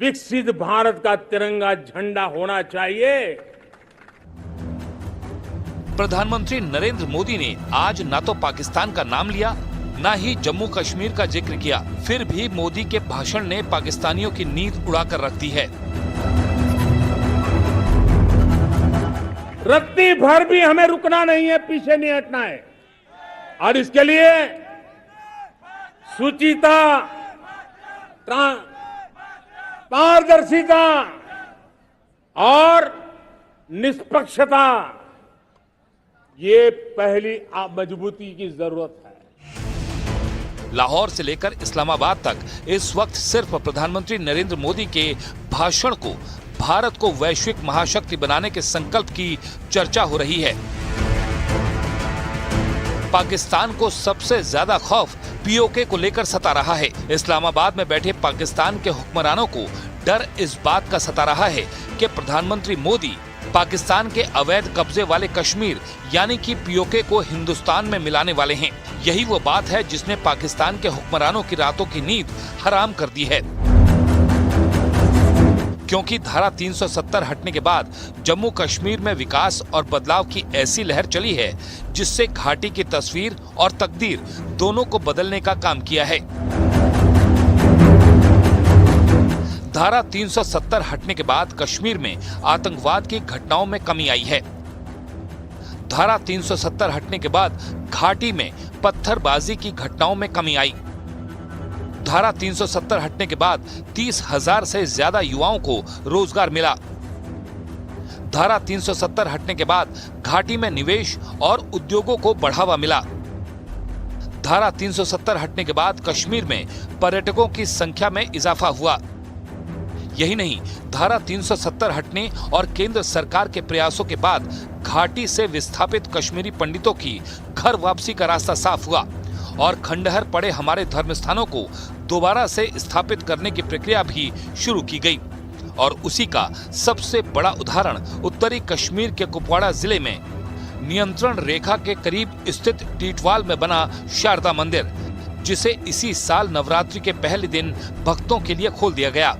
विकसित भारत का तिरंगा झंडा होना चाहिए। प्रधानमंत्री नरेंद्र मोदी ने आज ना तो पाकिस्तान का नाम लिया, ना ही जम्मू कश्मीर का जिक्र किया। फिर भी मोदी के भाषण ने पाकिस्तानियों की नींद उड़ाकर रख दी है। रत्ती भर भी हमें रुकना नहीं है, पीछे नहीं हटना है। और इसके लिए सुचिता, पारदर्शिता और निष्पक्षता, ये पहली मजबूती की जरूरत है। लाहौर से लेकर इस्लामाबाद तक इस वक्त सिर्फ प्रधानमंत्री नरेंद्र मोदी के भाषण को भारत को वैश्विक महाशक्ति बनाने के संकल्प की चर्चा हो रही है। पाकिस्तान को सबसे ज्यादा खौफ पीओके को लेकर सता रहा है। इस्लामाबाद में बैठे पाकिस्तान के हुक्मरानों को डर इस बात का सता रहा है कि प्रधानमंत्री मोदी पाकिस्तान के अवैध कब्जे वाले कश्मीर यानी कि पीओके को हिंदुस्तान में मिलाने वाले हैं। यही वो बात है जिसने पाकिस्तान के हुक्मरानों की रातों की नींद हराम कर दी है, क्योंकि धारा 370 हटने के बाद जम्मू कश्मीर में विकास और बदलाव की ऐसी लहर चली है जिससे घाटी की तस्वीर और तकदीर दोनों को बदलने का काम किया है। धारा 370 हटने के बाद कश्मीर में आतंकवाद की घटनाओं में कमी आई है। धारा 370 हटने के बाद घाटी में पत्थरबाजी की घटनाओं में कमी आई। धारा 370 हटने के बाद 30,000 से ज्यादा युवाओं को रोजगार मिला। धारा 370 हटने के बाद घाटी में निवेश और उद्योगों को बढ़ावा मिला। धारा 370 हटने के बाद कश्मीर में पर्यटकों की संख्या में इजाफा हुआ। यही नहीं, धारा 370 हटने और केंद्र सरकार के प्रयासों के बाद घाटी से विस्थापित कश्मीरी पंडितों की घर वापसी का रास्ता साफ हुआ और खंडहर पड़े हमारे धर्म स्थानों को दोबारा से स्थापित करने की प्रक्रिया भी शुरू की गई। और उसी का सबसे बड़ा उदाहरण उत्तरी कश्मीर के कुपवाड़ा जिले में नियंत्रण रेखा के करीब स्थित टीटवाल में बना शारदा मंदिर, जिसे इसी साल नवरात्रि के पहले दिन भक्तों के लिए खोल दिया गया।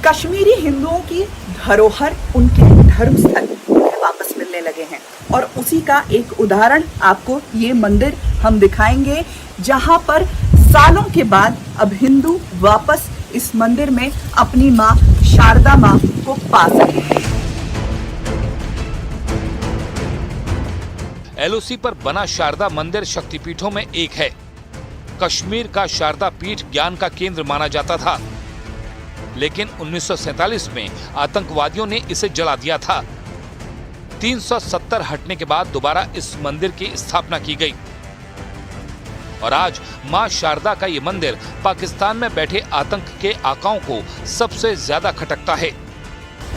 कश्मीरी हिंदुओं की धरोहर, उनके धर्म स्थल वापस मिलने लगे हैं और उसी का एक उदाहरण आपको ये मंदिर हम दिखाएंगे, जहां पर सालों के बाद अब हिंदू वापस इस मंदिर में अपनी मां शारदा मां को पा सके हैं। एलओसी पर बना शारदा मंदिर शक्तिपीठों में एक है। कश्मीर का शारदा पीठ ज्ञान का केंद्र माना जाता था, लेकिन 1947 में आतंकवादियों ने इसे जला दिया था। 370 हटने के बाद दोबारा इस मंदिर की स्थापना की गई और आज मां शारदा का ये मंदिर पाकिस्तान में बैठे आतंक के आकाओं को सबसे ज्यादा खटकता है।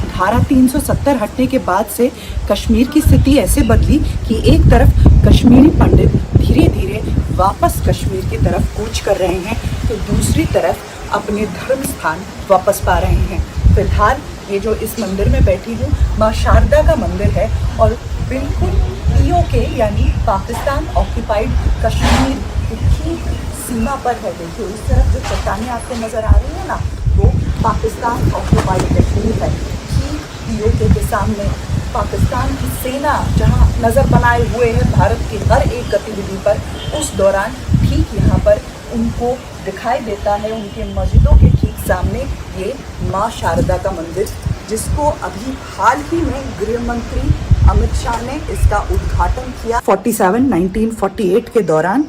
धारा 370 हटने के बाद से कश्मीर की स्थिति ऐसे बदली कि एक तरफ कश्मीरी पंडित धीरे धीरे वापस कश्मीर की तरफ कूच कर रहे हैं, तो दूसरी तरफ अपने धर्म स्थान वापस पा रहे हैं। फिलहाल ये जो इस मंदिर में बैठी हूँ, माँ शारदा का मंदिर है और बिल्कुल पीओके यानी पाकिस्तान ऑक्यूपाइड कश्मीर की ठीक सीमा पर है। देखिए इस तरफ जो चट्टानें आपको नजर आ रही है ना, वो पाकिस्तान ऑक्यूपाइड कश्मीर है। ठीक पीओके के सामने पाकिस्तान की सेना जहाँ नजर बनाए हुए है भारत की हर एक गतिविधि पर, उस दौरान ठीक यहाँ पर उनको दिखाई देता है, उनके मस्जिदों के ठीक सामने ये माँ शारदा का मंदिर, जिसको अभी हाल ही में गृह मंत्री अमित शाह ने इसका उद्घाटन किया। 1948 के दौरान,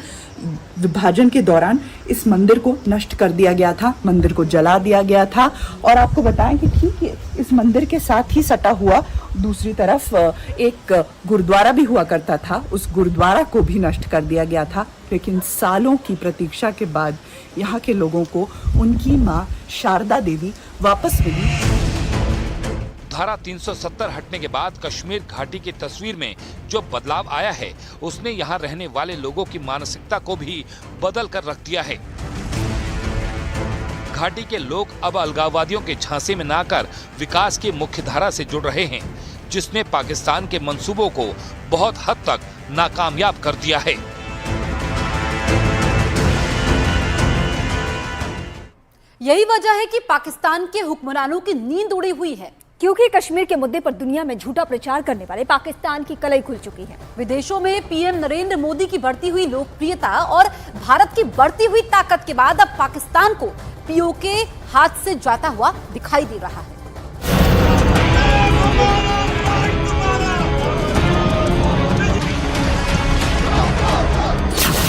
विभाजन के दौरान इस मंदिर को नष्ट कर दिया गया था, मंदिर को जला दिया गया था। और आपको बताएं कि ठीक है, इस मंदिर के साथ ही सटा हुआ दूसरी तरफ एक गुरुद्वारा भी हुआ करता था, उस गुरुद्वारा को भी नष्ट कर दिया गया था। लेकिन सालों की प्रतीक्षा के बाद यहाँ के लोगों को उनकी माँ शारदा देवी वापस मिली। धारा 370 हटने के बाद कश्मीर घाटी की तस्वीर में जो बदलाव आया है, उसने यहाँ रहने वाले लोगों की मानसिकता को भी बदल कर रख दिया है। घाटी के लोग अब अलगाववादियों के झांसे में न आकर विकास की मुख्य धारा से जुड़ रहे हैं, जिसने पाकिस्तान के मंसूबों को बहुत हद तक नाकामयाब कर दिया है। यही वजह है कि पाकिस्तान के हुक्मरानों की नींद उड़ी हुई है, क्योंकि कश्मीर के मुद्दे पर दुनिया में झूठा प्रचार करने वाले पाकिस्तान की कलई खुल चुकी है। विदेशों में पीएम नरेंद्र मोदी की बढ़ती हुई लोकप्रियता और भारत की बढ़ती हुई ताकत के बाद अब पाकिस्तान को पीओके हाथ से जाता हुआ दिखाई दे रहा है।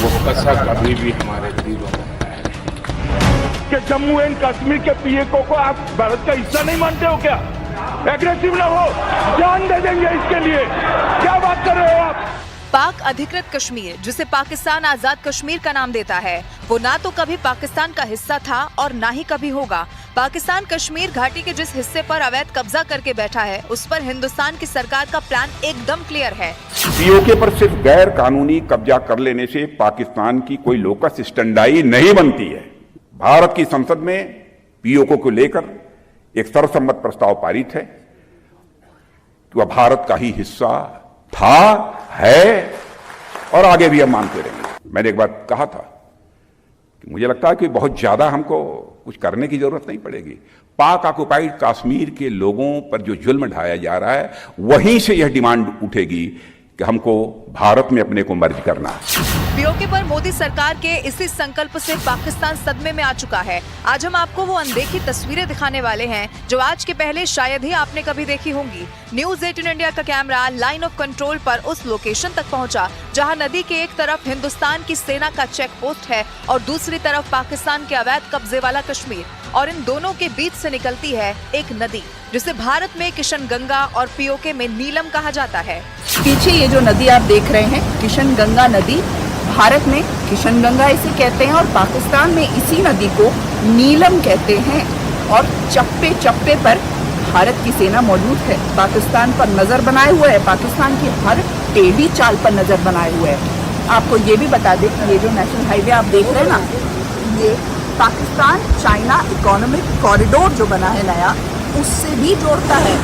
वो कसक अभी भी हमारे दिलों में है कि जम्मू एंड कश्मीर के पीएको को आप भारत का हिस्सा नहीं मानते हो क्या? एग्रेसिव ना हो, जान दे देंगे इसके लिए। क्या बात कर रहे हो आप? पाक अधिकृत कश्मीर, जिसे पाकिस्तान आजाद कश्मीर का नाम देता है, वो ना तो कभी पाकिस्तान का हिस्सा था और ना ही कभी होगा। पाकिस्तान कश्मीर घाटी के जिस हिस्से पर अवैध कब्जा करके बैठा है, उस पर हिंदुस्तान की सरकार का प्लान एकदम क्लियर है। पीओके पर सिर्फ गैर कानूनी कब्जा कर लेने से पाकिस्तान की कोई लोकस स्टैंडाई नहीं बनती है। भारत की संसद में पीओके को लेकर एक सर्वसम्मत प्रस्ताव पारित है कि वह भारत का ही हिस्सा था, है और आगे भी हम मानते रहेंगे। मैंने एक बात कहा था कि मुझे लगता है कि बहुत ज्यादा हमको कुछ करने की जरूरत नहीं पड़ेगी। पाक ऑक्युपाइड कश्मीर के लोगों पर जो जुल्म ढाया जा रहा है, वहीं से यह डिमांड उठेगी कि हमको भारत में अपने को मर्ज करना है। पीओके पर मोदी सरकार के इसी संकल्प से पाकिस्तान सदमे में आ चुका है। आज हम आपको वो अनदेखी तस्वीरें दिखाने वाले हैं जो आज के पहले शायद ही आपने कभी देखी होंगी। न्यूज़ 18 इंडिया का कैमरा लाइन ऑफ कंट्रोल पर उस लोकेशन तक पहुंचा जहां नदी के एक तरफ हिंदुस्तान की सेना का चेक पोस्ट है और दूसरी तरफ पाकिस्तान के अवैध कब्जे वाला कश्मीर, और इन दोनों के बीच से निकलती है एक नदी जिसे भारत में किशन गंगा और पीओके में नीलम कहा जाता है। पीछे ये जो नदी आप देख रहे हैं, किशन गंगा नदी, भारत में किशन गंगा इसे कहते हैं और पाकिस्तान में इसी नदी को नीलम कहते हैं। और चप्पे चप्पे पर भारत की सेना मौजूद है, पाकिस्तान पर नजर बनाए हुए है, पाकिस्तान की हर टेढ़ी चाल पर नजर बनाए हुए है। आपको ये भी बता दें कि ये जो नेशनल हाईवे आप देख रहे हैं ना, ये पाकिस्तान चाइना इकोनॉमिक कॉरिडोर जो बना है नया, उससे भी जोड़ता है।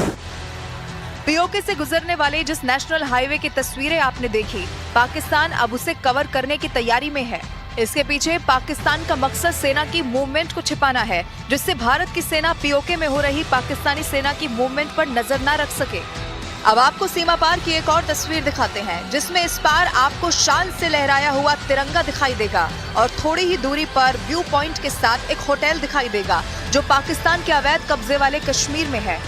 पीओके से गुजरने वाले जिस नेशनल हाईवे की तस्वीरें आपने देखी, पाकिस्तान अब उसे कवर करने की तैयारी में है। इसके पीछे पाकिस्तान का मकसद सेना की मूवमेंट को छिपाना है, जिससे भारत की सेना पीओके में हो रही पाकिस्तानी सेना की मूवमेंट पर नजर न रख सके। अब आपको सीमा पार की एक और तस्वीर दिखाते हैं, जिसमें इस पार आपको शान से लहराया हुआ तिरंगा दिखाई देगा और थोड़ी ही दूरी पर व्यू पॉइंट के साथ एक होटल दिखाई देगा जो पाकिस्तान के अवैध कब्जे वाले कश्मीर में है।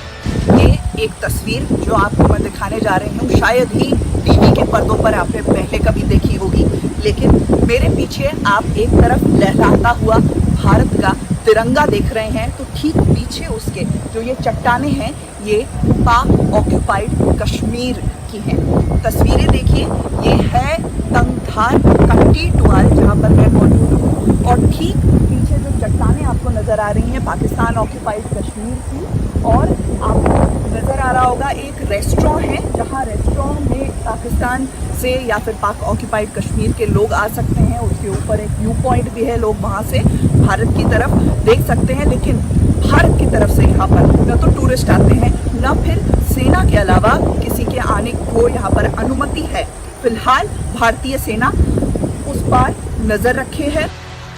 ये एक तस्वीर जो आपको मैं दिखाने जा रही हूँ, शायद ही टीवी के पर्दों पर आपने पहले कभी देखी होगी, लेकिन मेरे पीछे आप एक तरफ लहराता हुआ भारत का तिरंगा देख रहे हैं, तो ठीक पीछे उसके जो ये चट्टानें हैं, ये पाक ऑक्युपाइड कश्मीर की हैं। तस्वीरें देखिए, ये है तंगधार कट्टी टुआल जहाँ पर मैं मौजूद हूँ, और ठीक पीछे जो चट्टानें आपको नजर आ रही हैं पाकिस्तान ऑक्युपाइड कश्मीर की, और आपको नजर आ रहा होगा एक रेस्टोरेंट है जहाँ रेस्टोरेंट में पाकिस्तान से या फिर पाक ऑक्युपाइड कश्मीर के लोग आ सकते हैं। उसके ऊपर एक व्यू पॉइंट भी है, लोग वहाँ से भारत की तरफ देख सकते हैं, लेकिन भारत की तरफ से यहाँ पर न तो टूरिस्ट आते हैं, न फिर सेना के अलावा किसी के आने को यहाँ पर अनुमति है। फिलहाल भारतीय सेना उस पर नजर रखे है।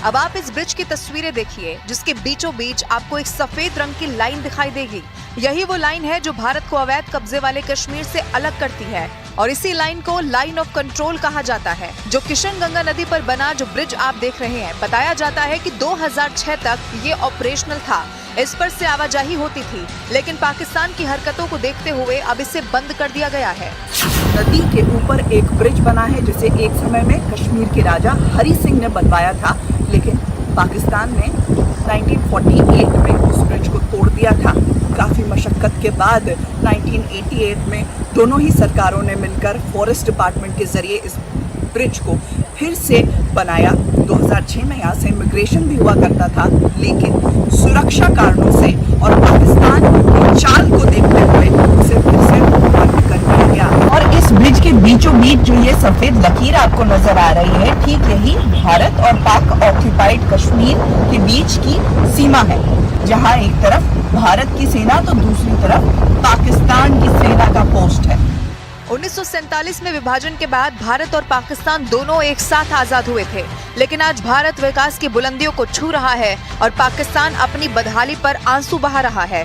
अब आप इस ब्रिज की तस्वीरें देखिए, जिसके बीचों बीच आपको एक सफेद रंग की लाइन दिखाई देगी। यही वो लाइन है जो भारत को अवैध कब्जे वाले कश्मीर से अलग करती है, और इसी लाइन को लाइन ऑफ कंट्रोल कहा जाता है। जो किशन गंगा नदी पर बना जो ब्रिज आप देख रहे हैं, बताया जाता है कि 2006 तक ये ऑपरेशनल था। इस पर से आवाजाही होती थी, लेकिन पाकिस्तान की हरकतों को देखते हुए अब इसे बंद कर दिया गया है। नदी के ऊपर एक ब्रिज बना है जिसे एक समय में कश्मीर के राजा हरि सिंह ने बनवाया था, लेकिन पाकिस्तान ने 1948 में उस ब्रिज को तोड़ दिया था। काफ़ी मशक्कत के बाद 1988 में दोनों ही सरकारों ने मिलकर फॉरेस्ट डिपार्टमेंट के जरिए इस ब्रिज को फिर से बनाया। 2006 में यहाँ से इमिग्रेशन भी हुआ करता था, लेकिन सुरक्षा कारणों से और पाकिस्तान की चाल को देखते हुए उसे फिर से बंद कर दिया गया। और इस ब्रिज के बीचों बीच जो ये सफेद लकीर आपको नजर आ रही है, ठीक यही भारत और पाक ऑक्युपाइड कश्मीर के बीच की सीमा है, जहाँ एक तरफ भारत की सेना तो दूसरी तरफ पाकिस्तान की सेना का पोस्ट है। 1947 में विभाजन के बाद भारत और पाकिस्तान दोनों एक साथ आजाद हुए थे, लेकिन आज भारत विकास की बुलंदियों को छू रहा है और पाकिस्तान अपनी बदहाली पर आंसू बहा रहा है।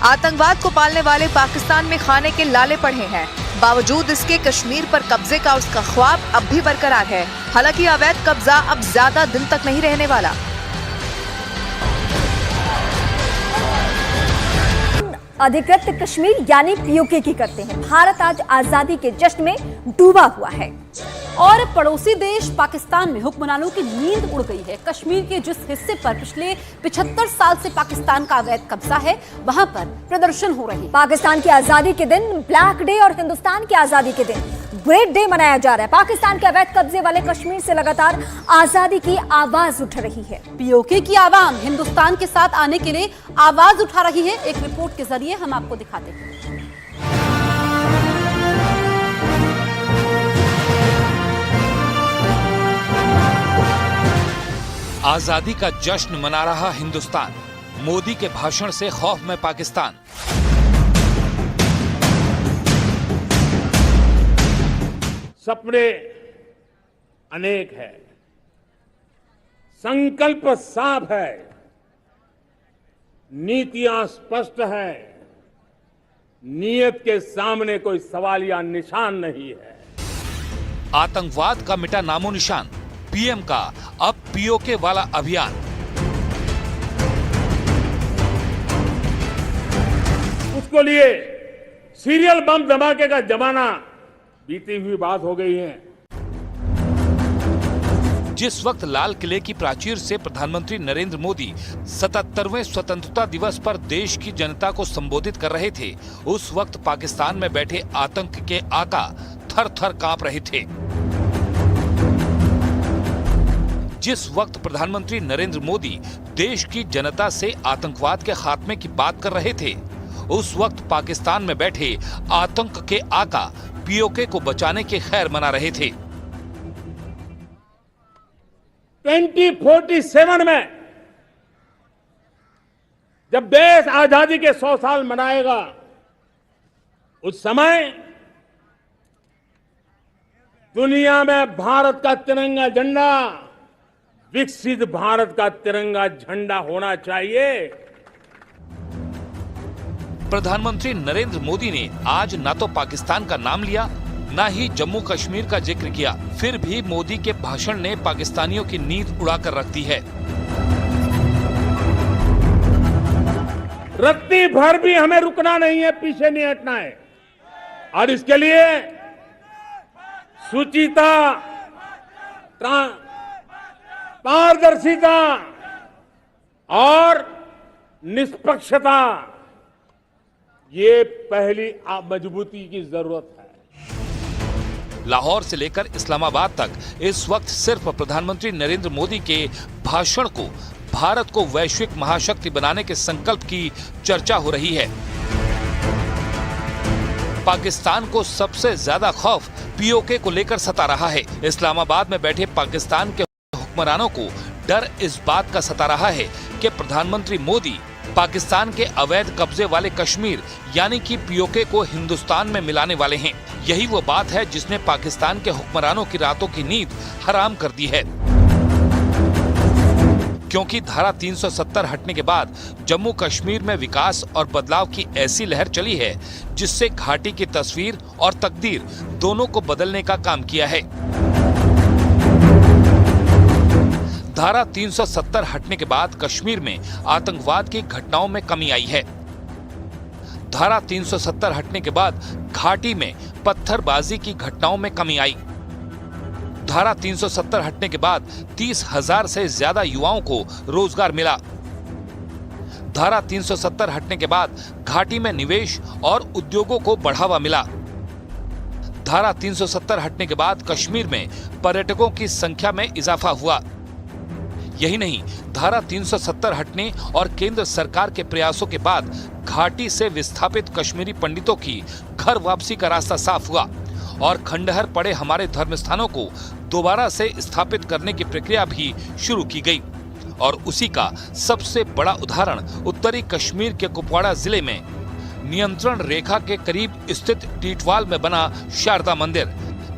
आतंकवाद को पालने वाले पाकिस्तान में खाने के लाले पड़े हैं। बावजूद इसके कश्मीर पर कब्जे का उसका ख्वाब अब भी बरकरार है। हालांकि अवैध कब्जा अब ज्यादा दिन तक नहीं रहने वाला। अधिकृत कश्मीर यानी पीओके की करते हैं। भारत आज आजादी के जश्न में डूबा हुआ है और पड़ोसी देश पाकिस्तान में हुक्मरानों की नींद उड़ गई है। कश्मीर के जिस हिस्से पर पिछले 75 साल से पाकिस्तान का अवैध कब्जा है, वहां पर प्रदर्शन हो रहे हैं। पाकिस्तान की आजादी के दिन ब्लैक डे और हिंदुस्तान की आजादी के दिन ग्रेट डे मनाया जा रहा है। पाकिस्तान के अवैध कब्जे वाले कश्मीर से लगातार आजादी की आवाज उठ रही है। पीओके की आवाम हिंदुस्तान के साथ आने के लिए आवाज उठा रही है। एक रिपोर्ट के जरिए हम आपको दिखाते हैं। आजादी का जश्न मना रहा हिंदुस्तान, मोदी के भाषण से खौफ में पाकिस्तान। सपने अनेक है, संकल्प साफ है, नीतियां स्पष्ट है, नीयत के सामने कोई सवाल या निशान नहीं है। आतंकवाद का मिटा नामो निशान, पीएम का अब पीओके वाला अभियान। उसको लिए सीरियल बम धमाके का जमाना बीती हुई बात हो गई है। जिस वक्त लाल किले की प्राचीर से प्रधानमंत्री नरेंद्र मोदी 77वें स्वतंत्रता दिवस पर देश की जनता को संबोधित कर रहे थे, उस वक्त पाकिस्तान में बैठे आतंक के आका थर थर कांप रहे थे। जिस वक्त प्रधानमंत्री नरेंद्र मोदी देश की जनता से आतंकवाद के खात्मे की बात कर रहे थे, उस वक्त पाकिस्तान में बैठे आतंक के आका पीओके को बचाने के खैर मना रहे थे। 2047 में जब देश आजादी के 100 साल मनाएगा, उस समय दुनिया में भारत का तिरंगा झंडा विकसित भारत का तिरंगा झंडा होना चाहिए। प्रधानमंत्री नरेंद्र मोदी ने आज ना तो पाकिस्तान का नाम लिया, ना ही जम्मू कश्मीर का जिक्र किया। फिर भी मोदी के भाषण ने पाकिस्तानियों की नींद उड़ाकर रख दी है। रत्ती भर भी हमें रुकना नहीं है, पीछे नहीं हटना है। और इसके लिए सुचिता, पारदर्शिता और निष्पक्षता, ये पहली मजबूती की जरूरत है। लाहौर से लेकर इस्लामाबाद तक इस वक्त सिर्फ प्रधानमंत्री नरेंद्र मोदी के भाषण को भारत को वैश्विक महाशक्ति बनाने के संकल्प की चर्चा हो रही है। पाकिस्तान को सबसे ज्यादा खौफ पीओके को लेकर सता रहा है। इस्लामाबाद में बैठे पाकिस्तान के हुक्मरानों को डर इस बात का सता रहा है कि प्रधानमंत्री मोदी पाकिस्तान के अवैध कब्जे वाले कश्मीर यानी कि पीओके को हिंदुस्तान में मिलाने वाले हैं। यही वो बात है जिसने पाकिस्तान के हुक्मरानों की रातों की नींद हराम कर दी है, क्योंकि धारा 370 हटने के बाद जम्मू कश्मीर में विकास और बदलाव की ऐसी लहर चली है जिससे घाटी की तस्वीर और तकदीर दोनों को बदलने का काम किया है। धारा 370 हटने के बाद कश्मीर में आतंकवाद की घटनाओं में कमी आई है। धारा 370 हटने के बाद घाटी में पत्थरबाजी की घटनाओं में कमी आई। धारा 370 हटने के बाद 30,000 से ज्यादा युवाओं को रोजगार मिला। धारा 370 हटने के बाद घाटी में निवेश और उद्योगों को बढ़ावा मिला। धारा 370 हटने के बाद कश्मीर में पर्यटकों की संख्या में इजाफा हुआ। यही नहीं, धारा 370 हटने और केंद्र सरकार के प्रयासों के बाद घाटी से विस्थापित कश्मीरी पंडितों की घर वापसी का रास्ता साफ हुआ और खंडहर पड़े हमारे धर्म स्थानों को दोबारा से स्थापित करने की प्रक्रिया भी शुरू की गई। और उसी का सबसे बड़ा उदाहरण उत्तरी कश्मीर के कुपवाड़ा जिले में नियंत्रण रेखा के करीब स्थित टीटवाल में बना शारदा मंदिर,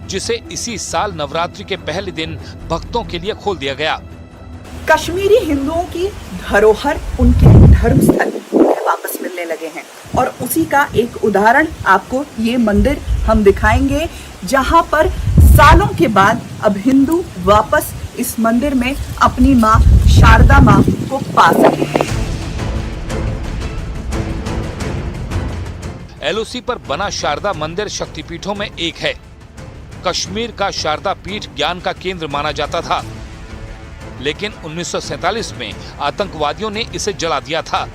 जिसे इसी साल नवरात्रि के पहले दिन भक्तों के लिए खोल दिया गया। कश्मीरी हिंदुओं की धरोहर, उनके धर्म स्थल उन्हें वापस मिलने लगे हैं और उसी का एक उदाहरण आपको ये मंदिर हम दिखाएंगे, जहां पर सालों के बाद अब हिंदू वापस इस मंदिर में अपनी मां शारदा मां को पा सके हैं। एलओसी पर बना शारदा मंदिर शक्तिपीठों में एक है। कश्मीर का शारदा पीठ ज्ञान का केंद्र माना जाता था, लेकिन 1947 में आतंकवादियों ने इसे जला दिया था।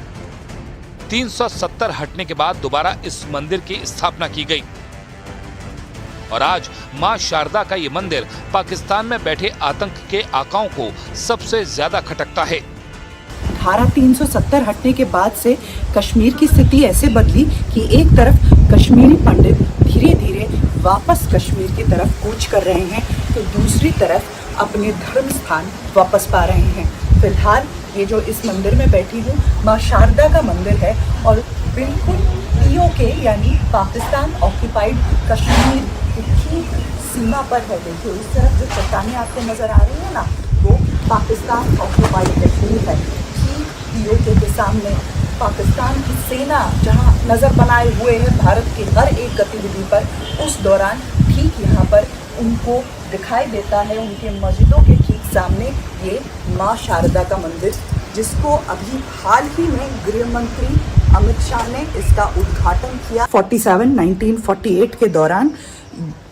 370 हटने के बाद दोबारा इस मंदिर की स्थापना की गई और आज मां शारदा का ये मंदिर पाकिस्तान में बैठे आतंक के आकाओं को सबसे ज्यादा खटकता है। धारा 370 हटने के बाद से कश्मीर की स्थिति ऐसे बदली कि एक तरफ कश्मीरी पंडित धीरे धीरे वापस कश्मीर की तरफ कूच कर रहे हैं, तो दूसरी तरफ अपने धर्म स्थान वापस पा रहे हैं। फिलहाल ये जो इस मंदिर में बैठी हूँ, माँ शारदा का मंदिर है और बिल्कुल पीओके यानी पाकिस्तान ऑक्यूपाइड कश्मीर की ठीक सीमा पर है। देखिए इस तरफ जो चट्टानें आपको नजर आ रही है ना, वो पाकिस्तान ऑक्यूपाइड कश्मीर है। ठीक पीओके के सामने पाकिस्तान की सेना जहाँ नजर बनाए हुए है भारत की हर एक गतिविधि पर, उस दौरान ठीक यहाँ पर उनको दिखाई देता है, उनके मस्जिदों के ठीक सामने ये माँ शारदा का मंदिर, जिसको अभी हाल ही में गृह मंत्री अमित शाह ने इसका उद्घाटन किया। 1948 के दौरान,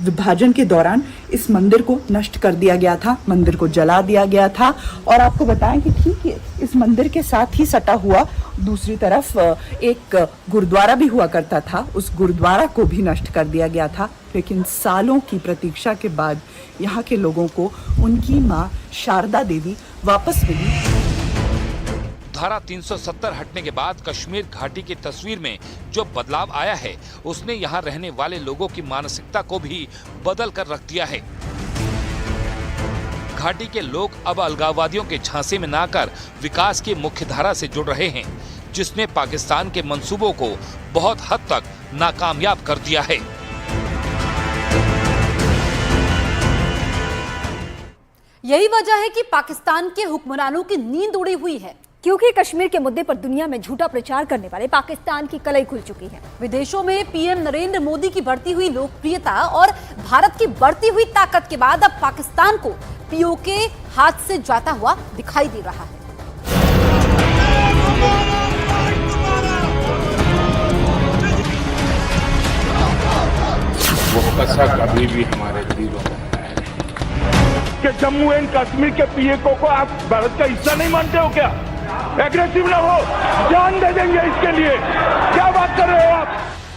विभाजन के दौरान इस मंदिर को नष्ट कर दिया गया था, मंदिर को जला दिया गया था। और आपको बताएं कि ठीक है, इस मंदिर के साथ ही सटा हुआ दूसरी तरफ एक गुरुद्वारा भी हुआ करता था, उस गुरुद्वारा को भी नष्ट कर दिया गया था। लेकिन सालों की प्रतीक्षा के बाद यहाँ के लोगों को उनकी माँ शारदा देवी वापस मिली। धारा 370 हटने के बाद कश्मीर घाटी की तस्वीर में जो बदलाव आया है, उसने यहाँ रहने वाले लोगों की मानसिकता को भी बदल कर रख दिया है। घाटी के लोग अब अलगाववादियों के झांसे में ना आकर विकास की मुख्य धारा से जुड़ रहे हैं, जिसने पाकिस्तान के मंसूबों को बहुत हद तक नाकामयाब कर दिया है। यही वजह है कि पाकिस्तान के हुक्मरानों की नींद उड़ी हुई है, क्योंकि कश्मीर के मुद्दे पर दुनिया में झूठा प्रचार करने वाले पाकिस्तान की कलई खुल चुकी है। विदेशों में पीएम नरेंद्र मोदी की बढ़ती हुई लोकप्रियता और भारत की बढ़ती हुई ताकत के बाद अब पाकिस्तान को पीओके हाथ से जाता हुआ दिखाई दे रहा है। वो कसक अभी भी हमारे दिलों में कि जम्मू एंड कश्मीर के पीएको को आप भारत का हिस्सा नहीं मानते हो क्या? एग्रेसिव ना हो, जान दे देंगे इसके लिए। क्या बात कर रहे हो आप?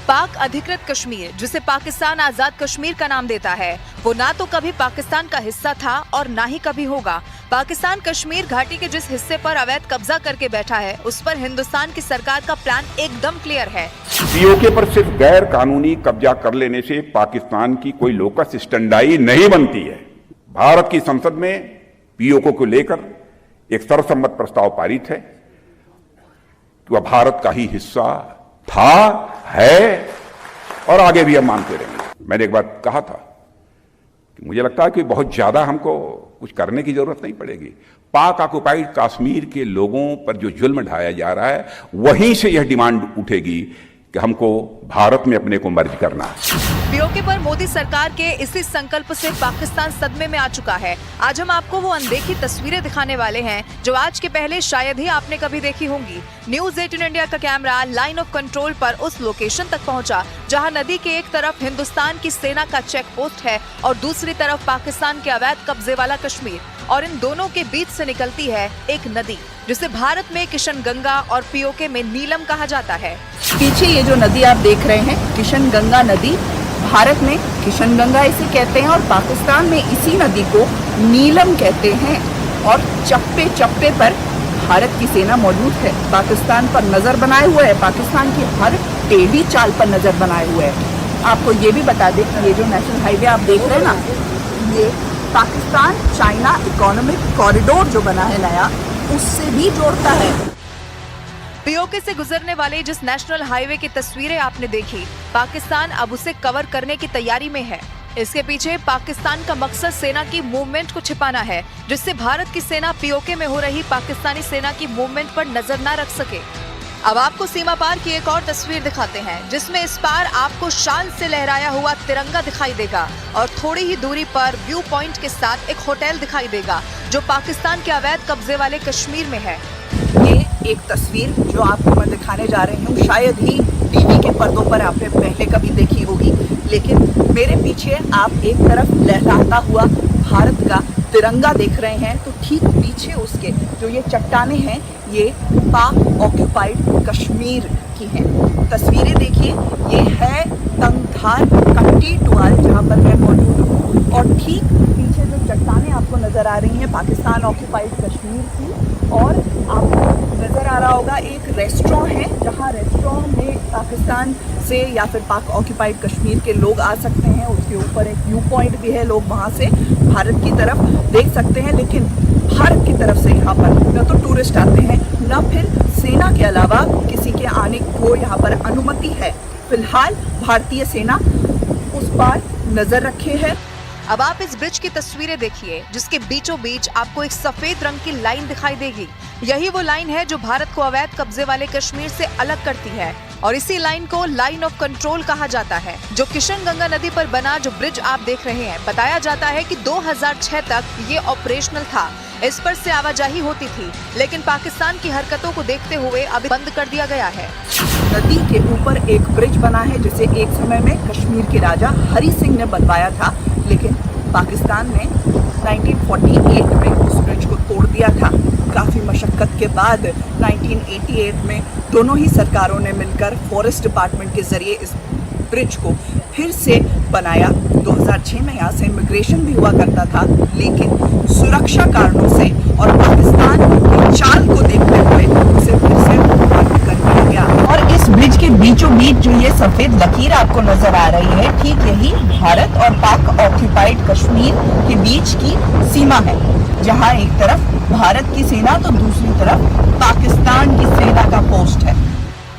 पाक अधिकृत कश्मीर, जिसे पाकिस्तान आजाद कश्मीर का नाम देता है, वो ना तो कभी पाकिस्तान का हिस्सा था और ना ही कभी होगा। पाकिस्तान कश्मीर घाटी के जिस हिस्से पर अवैध कब्जा करके बैठा है, उस पर हिंदुस्तान की सरकार का प्लान एकदम क्लियर है। पीओके पर सिर्फ गैर कानूनी कब्जा कर लेने से पाकिस्तान की कोई लोकस स्टैंडाई नहीं बनती है। भारत की संसद में पीओके को लेकर एक सर्वसम्मत प्रस्ताव पारित है कि वह भारत का ही हिस्सा था, है और आगे भी हम मानते रहेंगे। मैंने एक बात कहा था कि मुझे लगता है कि बहुत ज्यादा हमको कुछ करने की जरूरत नहीं पड़ेगी। पाक ऑक्युपाइड कश्मीर के लोगों पर जो जुल्म ढाया जा रहा है, वहीं से यह डिमांड उठेगी कि हमको भारत में अपने को मर्ज करना है। पीओके पर मोदी सरकार के इसी संकल्प से पाकिस्तान सदमे में आ चुका है। आज हम आपको वो अनदेखी तस्वीरें दिखाने वाले हैं जो आज के पहले शायद ही आपने कभी देखी होंगी। न्यूज़ 18 इंडिया का कैमरा लाइन ऑफ कंट्रोल पर उस लोकेशन तक पहुंचा जहां नदी के एक तरफ हिंदुस्तान की सेना का चेक पोस्ट है और दूसरी तरफ पाकिस्तान के अवैध कब्जे वाला कश्मीर, और इन दोनों के बीच से निकलती है एक नदी जिसे भारत में किशन गंगा और पीओके में नीलम कहा जाता है। पीछे ये जो नदी आप देख रहे हैं, किशन गंगा नदी, भारत में किशन गंगा इसे कहते हैं और पाकिस्तान में इसी नदी को नीलम कहते हैं। और चप्पे चप्पे पर भारत की सेना मौजूद है, पाकिस्तान पर नजर बनाए हुए है, पाकिस्तान की हर टेढ़ी चाल पर नजर बनाए हुए है। आपको ये भी बता दें कि ये जो नेशनल हाईवे आप देख रहे हैं ना, ये पाकिस्तान चाइना इकोनॉमिक कॉरिडोर जो बना है नया, उससे भी जोड़ता है। पीओके से गुजरने वाले जिस नेशनल हाईवे की तस्वीरें आपने देखी, पाकिस्तान अब उसे कवर करने की तैयारी में है। इसके पीछे पाकिस्तान का मकसद सेना की मूवमेंट को छिपाना है, जिससे भारत की सेना पीओके में हो रही पाकिस्तानी सेना की मूवमेंट पर नजर न रख सके। अब आपको सीमा पार की एक और तस्वीर दिखाते हैं, जिसमें इस पार आपको शान से लहराया हुआ तिरंगा दिखाई देगा और थोड़ी ही दूरी पर व्यू पॉइंट के साथ एक होटल दिखाई देगा, जो पाकिस्तान के अवैध कब्जे वाले कश्मीर में है। ये एक तस्वीर जो आपको मैं दिखाने जा रही हूँ, शायद ही टीवी के पर्दों पर आपने पहले कभी देखी होगी, लेकिन मेरे पीछे आप एक तरफ लहराता हुआ भारत का तिरंगा देख रहे हैं, तो ठीक पीछे उसके जो ये चट्टानें हैं, ये पाक ऑक्यूपाइड कश्मीर की हैं। तस्वीरें देखिए, ये है तंगधार कट्टी टुआल जहाँ पर मैं मौजूद हूँ, और ठीक पीछे जो चट्टानें आपको नज़र आ रही हैं पाकिस्तान ऑक्यूपाइड कश्मीर की, और आपको नज़र आ रहा होगा एक रेस्टोरेंट है, जहाँ रेस्टोरेंट में पाकिस्तान से या फिर पाक ऑक्यूपाइड कश्मीर के लोग आ सकते हैं। उसके ऊपर एक व्यू पॉइंट भी है, लोग वहाँ से भारत की तरफ देख सकते हैं, लेकिन भारत की तरफ से यहाँ पर न तो टूरिस्ट आते हैं, न फिर सेना के अलावा किसी के आने को यहाँ पर अनुमति है। फिलहाल भारतीय सेना उस पर नजर रखे है। अब आप इस ब्रिज की तस्वीरें देखिए, जिसके बीचों बीच आपको एक सफेद रंग की लाइन दिखाई देगी। यही वो लाइन है जो भारत को अवैध कब्जे वाले कश्मीर से अलग करती है, और इसी लाइन को लाइन ऑफ कंट्रोल कहा जाता है, जो किशन गंगा नदी पर बना जो ब्रिज आप देख रहे हैं। बताया जाता है कि 2006 तक ये ऑपरेशनल था, इस पर से आवाजाही होती थी, लेकिन पाकिस्तान की हरकतों को देखते हुए अभी बंद कर दिया गया है। नदी के ऊपर एक ब्रिज बना है, जिसे एक समय में कश्मीर के राजा हरि सिंह ने बनवाया था, लेकिन पाकिस्तान ने 1948 में उस ब्रिज को तोड़ दिया था। काफ़ी मशक्क़त के बाद 1988 में दोनों ही सरकारों ने मिलकर फॉरेस्ट डिपार्टमेंट के जरिए इस ब्रिज को फिर से बनाया। 2006 में यहाँ से इमिग्रेशन भी हुआ करता था, लेकिन सुरक्षा कारणों से और पाकिस्तान की चाल को देखते हुए उसे फिर से बंद कर दिया गया। और इस ब्रिज के बीचों बीच जो ये सफेद लकीर आपको नजर आ रही है, ठीक यही भारत और पाक ऑक्यूपाइड कश्मीर के बीच की सीमा है, जहाँ एक तरफ भारत की सेना तो दूसरी तरफ पाकिस्तान की सेना का पोस्ट है।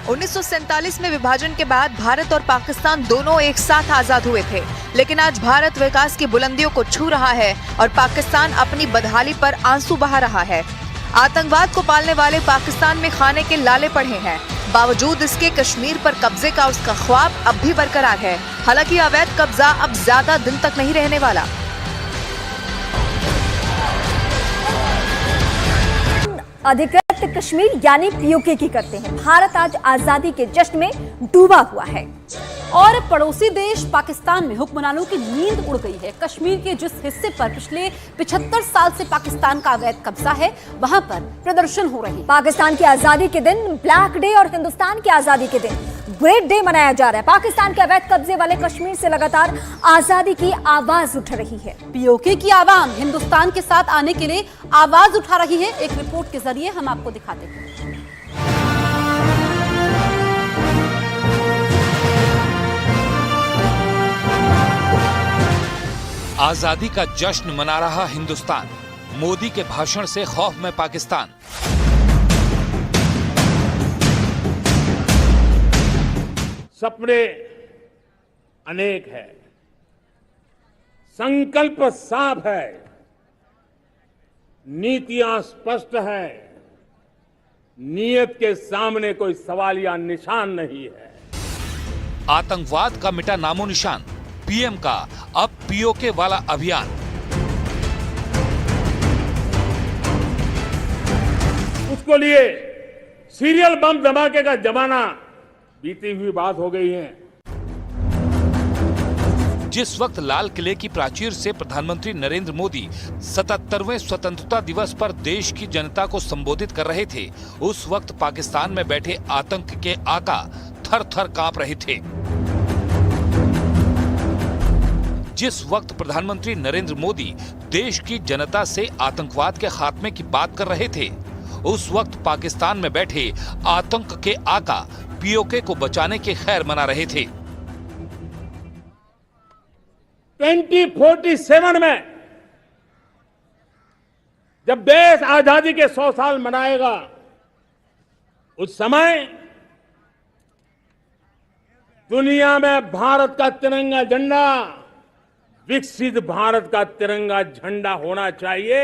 1947 में विभाजन के बाद भारत और पाकिस्तान दोनों एक साथ आजाद हुए थे, लेकिन आज भारत विकास की बुलंदियों को छू रहा है और पाकिस्तान अपनी बदहाली पर आंसू बहा रहा है। आतंकवाद को पालने वाले पाकिस्तान में खाने के लाले पड़े हैं। बावजूद इसके कश्मीर पर कब्जे का उसका ख्वाब अब भी बरकरार है। हालांकि अवैध कब्जा अब ज्यादा दिन तक नहीं रहने वाला। अधिकृत कश्मीर यानी पीओके की करते हैं। भारत आज आजादी के जश्न में डूबा हुआ है और पड़ोसी देश पाकिस्तान में हुक्मरानों की नींद उड़ गई है। कश्मीर के जिस हिस्से पर पिछले 75 साल से पाकिस्तान का अवैध कब्जा है, वहां पर प्रदर्शन हो रहे हैं। पाकिस्तान की आजादी के दिन ब्लैक डे और हिंदुस्तान की आजादी के दिन ग्रेट डे मनाया जा रहा है। पाकिस्तान के अवैध कब्जे वाले कश्मीर से लगातार आजादी की आवाज उठ रही है। पीओके की आवाम हिंदुस्तान के साथ आने के लिए आवाज उठा रही है। एक रिपोर्ट के जरिए हम आपको दिखाते हैं। आजादी का जश्न मना रहा हिंदुस्तान, मोदी के भाषण से खौफ में पाकिस्तान। सपने अनेक है, संकल्प साफ है, नीतियां स्पष्ट है, नीयत के सामने कोई सवाल या निशान नहीं है। आतंकवाद का मिटा नामो निशान, पीएम का अब पीओके वाला अभियान। उसको लिए सीरियल बम धमाके का जमाना बीती हुई बात हो गई है। जिस वक्त लाल किले की प्राचीर से प्रधानमंत्री नरेंद्र मोदी 77वें स्वतंत्रता दिवस पर देश की जनता को संबोधित कर रहे थे, उस वक्त पाकिस्तान में बैठे आतंक के आका थर थर कांप रहे थे। जिस वक्त प्रधानमंत्री नरेंद्र मोदी देश की जनता से आतंकवाद के खात्मे की बात कर रहे थे, उस वक्त पाकिस्तान में बैठे आतंक के आका पीओके को बचाने की खैर मना रहे थे। 2047 में जब देश आजादी के 100 साल मनाएगा, उस समय दुनिया में भारत का तिरंगा झंडा विकसित भारत का तिरंगा झंडा होना चाहिए।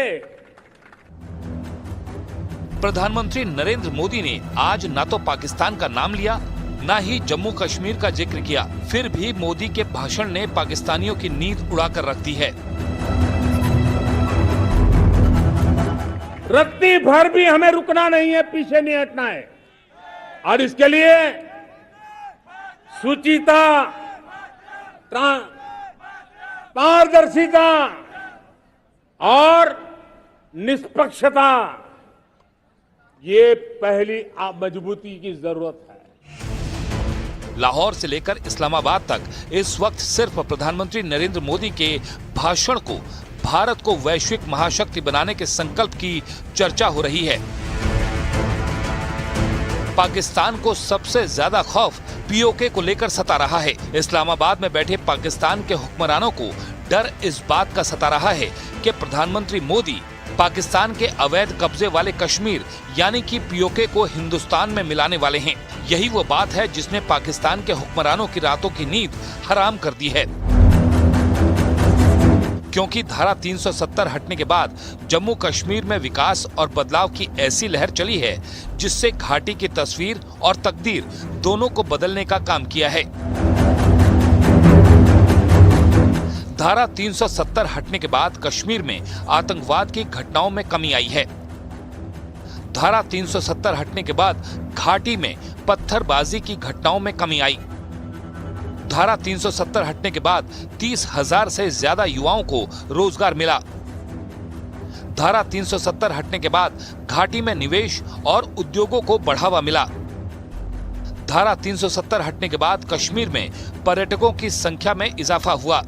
प्रधानमंत्री नरेंद्र मोदी ने आज न तो पाकिस्तान का नाम लिया, न ही जम्मू कश्मीर का जिक्र किया। फिर भी मोदी के भाषण ने पाकिस्तानियों की नींद उड़ाकर रख दी है। रत्ती भर भी हमें रुकना नहीं है, पीछे नहीं हटना है। और इसके लिए शुचिता, पारदर्शिता और निष्पक्षता, ये पहली मजबूती की जरूरत है। लाहौर से लेकर इस्लामाबाद तक इस वक्त सिर्फ प्रधानमंत्री नरेंद्र मोदी के भाषण को भारत को वैश्विक महाशक्ति बनाने के संकल्प की चर्चा हो रही है। पाकिस्तान को सबसे ज्यादा खौफ पीओके को लेकर सता रहा है। इस्लामाबाद में बैठे पाकिस्तान के हुक्मरानों को डर इस बात का सता रहा है कि प्रधानमंत्री मोदी पाकिस्तान के अवैध कब्जे वाले कश्मीर यानी कि पीओके को हिंदुस्तान में मिलाने वाले हैं। यही वो बात है जिसने पाकिस्तान के हुक्मरानों की रातों की नींद हराम कर दी है, क्योंकि धारा 370 हटने के बाद जम्मू कश्मीर में विकास और बदलाव की ऐसी लहर चली है जिससे घाटी की तस्वीर और तकदीर दोनों को बदलने का काम किया है। धारा 370 हटने के बाद कश्मीर में आतंकवाद की घटनाओं में कमी आई है। धारा 370 हटने के बाद घाटी में पत्थरबाजी की घटनाओं में कमी आई। धारा 370 हटने के बाद 30,000 से ज्यादा युवाओं को रोजगार मिला। धारा 370 हटने के बाद घाटी में निवेश और उद्योगों को बढ़ावा मिला। धारा 370 हटने के बाद कश्मीर में पर्यटकों की संख्या में इजाफा हुआ।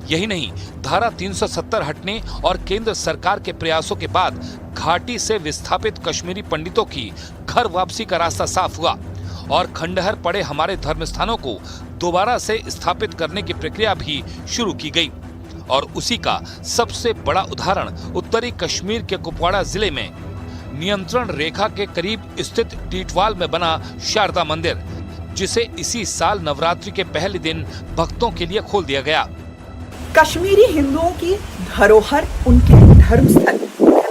यही नहीं, धारा 370 हटने और केंद्र सरकार के प्रयासों के बाद घाटी से विस्थापित कश्मीरी पंडितों की घर वापसी का रास्ता साफ हुआ और खंडहर पड़े हमारे धर्म स्थानों को दोबारा से स्थापित करने की प्रक्रिया भी शुरू की गई। और उसी का सबसे बड़ा उदाहरण उत्तरी कश्मीर के कुपवाड़ा जिले में नियंत्रण रेखा के करीब स्थित टीटवाल में बना शारदा मंदिर, जिसे इसी साल नवरात्रि के पहले दिन भक्तों के लिए खोल दिया गया। कश्मीरी हिंदुओं की धरोहर उनके धर्म स्थल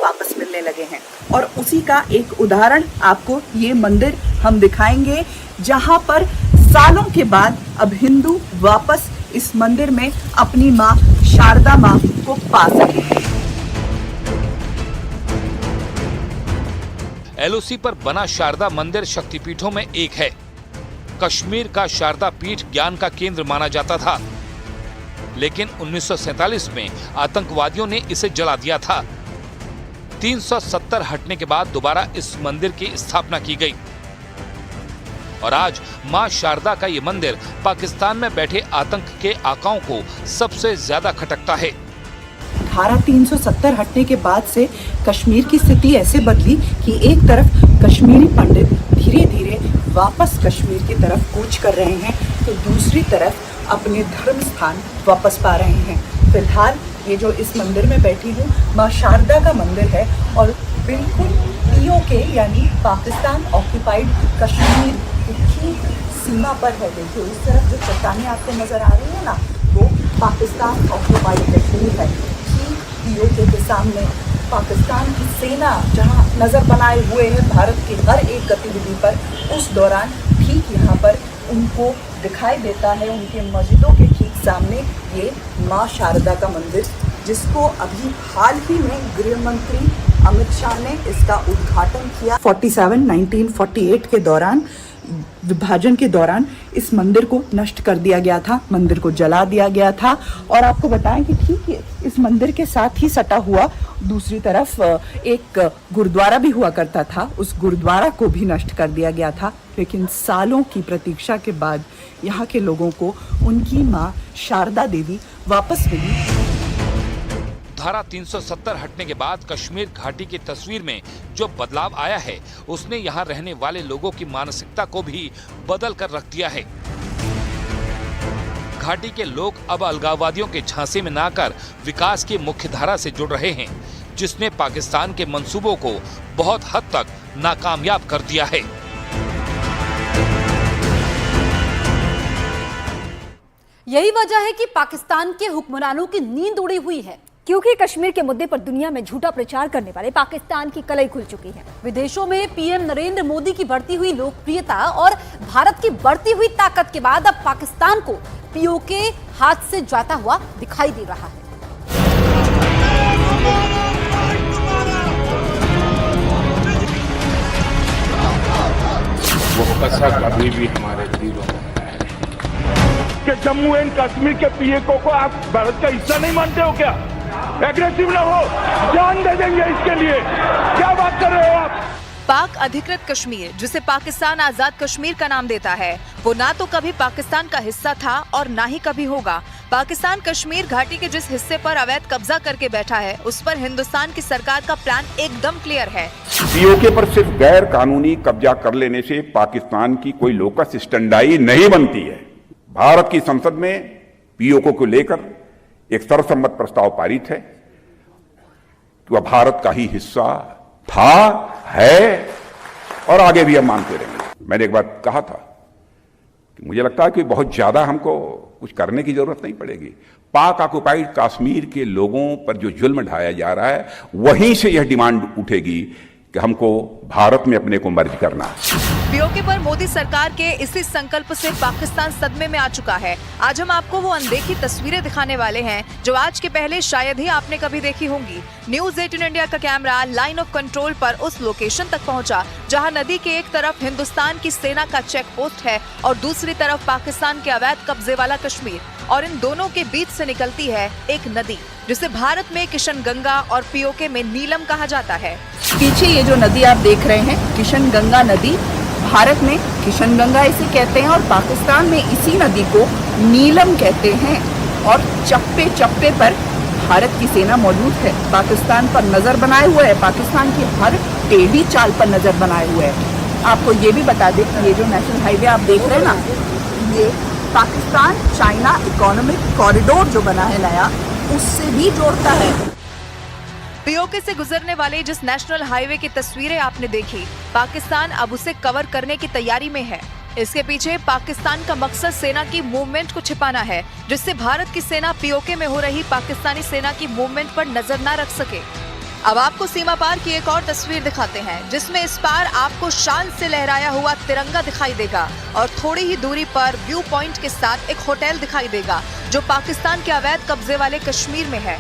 वापस मिलने लगे हैं और उसी का एक उदाहरण आपको ये मंदिर हम दिखाएंगे, जहां पर सालों के बाद अब हिंदू वापस इस मंदिर में अपनी मां शारदा मां को पा सके हैं। एलओसी पर बना शारदा मंदिर शक्तिपीठों में एक है। कश्मीर का शारदा पीठ ज्ञान का केंद्र माना जाता था, लेकिन 1947 में आतंकवादियों ने इसे जला दिया था। 370 हटने के बाद दोबारा इस मंदिर की स्थापना की गई और आज मां शारदा का ये मंदिर पाकिस्तान में बैठे आतंक के आकाओं को सबसे ज्यादा खटकता है। धारा 370 हटने के बाद से कश्मीर की स्थिति ऐसे बदली कि एक तरफ कश्मीरी पंडित धीरे धीरे वापस कश्मीर की तरफ कूच कर रहे हैं, तो दूसरी तरफ अपने धर्म स्थान वापस पा रहे हैं। फिलहाल ये जो इस मंदिर में बैठी हूँ माँ शारदा का मंदिर है और बिल्कुल पीओके यानी पाकिस्तान ऑक्यूपाइड कश्मीर की ठीक सीमा पर है। देखिए इस तरफ जो चट्टानें आपको नजर आ रही है ना, वो पाकिस्तान ऑक्यूपाइड कश्मीर है। ठीक पीओके के सामने पाकिस्तान की सेना जहाँ नजर बनाए हुए है भारत की हर एक गतिविधि पर, उस दौरान ठीक यहाँ पर उनको दिखाई देता है उनके मस्जिदों के ठीक सामने ये माँ शारदा का मंदिर, जिसको अभी हाल ही में गृह मंत्री अमित शाह ने इसका उद्घाटन किया। 1948 के दौरान विभाजन के दौरान इस मंदिर को नष्ट कर दिया गया था, मंदिर को जला दिया गया था। और आपको बताएं कि ठीक है इस मंदिर के साथ ही सटा हुआ दूसरी तरफ एक गुरुद्वारा भी हुआ करता था, उस गुरुद्वारा को भी नष्ट कर दिया गया था। लेकिन सालों की प्रतीक्षा के बाद यहाँ के लोगों को उनकी माँ शारदा देवी वापस मिली। धारा 370 हटने के बाद कश्मीर घाटी की तस्वीर में जो बदलाव आया है, उसने यहाँ रहने वाले लोगों की मानसिकता को भी बदल कर रख दिया है। घाटी के लोग अब अलगाववादियों के झांसे में न आकर विकास की मुख्य धारा से जुड़ रहे हैं, जिसने पाकिस्तान के मंसूबों को बहुत हद तक नाकामयाब कर दिया है। यही वजह है कि पाकिस्तान के हुक्मरानों की नींद उड़ी हुई है, क्योंकि कश्मीर के मुद्दे पर दुनिया में झूठा प्रचार करने वाले पाकिस्तान की कलई खुल चुकी है। विदेशों में पीएम नरेंद्र मोदी की बढ़ती हुई लोकप्रियता और भारत की बढ़ती हुई ताकत के बाद अब पाकिस्तान को पीओके हाथ से जाता हुआ दिखाई दे रहा है। वो कसर कभी भी हमारे दिलों में कि जम्मू एंड कश्मीर के पीएको को आप भारत का हिस्सा नहीं मानते हो क्या? एग्रेसिव ना हो, जान दे देंगे इसके लिए। क्या बात कर रहे हो आप? पाक अधिकृत कश्मीर, जिसे पाकिस्तान आजाद कश्मीर का नाम देता है, वो ना तो कभी पाकिस्तान का हिस्सा था और ना ही कभी होगा। पाकिस्तान कश्मीर घाटी के जिस हिस्से पर अवैध कब्जा करके बैठा है, उस पर हिंदुस्तान की सरकार का प्लान एकदम क्लियर है। पीओके पर सिर्फ गैर कानूनी कब्जा कर लेने से पाकिस्तान की कोई लोकस स्टैंडाई नहीं बनती है। भारत की संसद में पीओके को लेकर एक सर्वसम्मत प्रस्ताव पारित है कि वह भारत का ही हिस्सा था, है और आगे भी हम मानते रहेंगे। मैंने एक बात कहा था कि मुझे लगता है कि बहुत ज्यादा हमको कुछ करने की जरूरत नहीं पड़ेगी। पाक ऑक्युपाइड कश्मीर के लोगों पर जो जुल्म ढाया जा रहा है, वहीं से यह डिमांड उठेगी कि हमको भारत में अपने को मर्ज करना है। पीओके पर मोदी सरकार के इसी संकल्प से पाकिस्तान सदमे में आ चुका है। आज हम आपको वो अनदेखी तस्वीरें दिखाने वाले हैं जो आज के पहले शायद ही आपने कभी देखी होंगी। न्यूज़ 18 इंडिया का कैमरा लाइन ऑफ कंट्रोल पर उस लोकेशन तक पहुंचा जहां नदी के एक तरफ हिंदुस्तान की सेना का चेक पोस्ट है और दूसरी तरफ पाकिस्तान के अवैध कब्जे वाला कश्मीर, और इन दोनों के बीच से निकलती है एक नदी जिसे भारत में किशन गंगा और पीओके में नीलम कहा जाता है। पीछे ये जो नदी आप देख रहे हैं, किशन गंगा नदी, भारत में किशन गंगा इसे कहते हैं और पाकिस्तान में इसी नदी को नीलम कहते हैं। और चप्पे चप्पे पर भारत की सेना मौजूद है, पाकिस्तान पर नजर बनाए हुए है, पाकिस्तान की हर टेढ़ी चाल पर नजर बनाए हुए है। आपको ये भी बता दें कि ये जो नेशनल हाईवे आप देख रहे हैं ना, ये पाकिस्तान चाइना इकोनॉमिक कॉरिडोर जो बना है नया, उससे भी जोड़ता है। पीओके से गुजरने वाले जिस नेशनल हाईवे की तस्वीरें आपने देखी, पाकिस्तान अब उसे कवर करने की तैयारी में है। इसके पीछे पाकिस्तान का मकसद सेना की मूवमेंट को छिपाना है, जिससे भारत की सेना पीओके में हो रही पाकिस्तानी सेना की मूवमेंट पर नजर न रख सके। अब आपको सीमा पार की एक और तस्वीर दिखाते हैं, जिसमें इस पार आपको शान से लहराया हुआ तिरंगा दिखाई देगा और थोड़ी ही दूरी पर व्यू पॉइंट के साथ एक होटल दिखाई देगा जो पाकिस्तान के अवैध कब्जे वाले कश्मीर में है।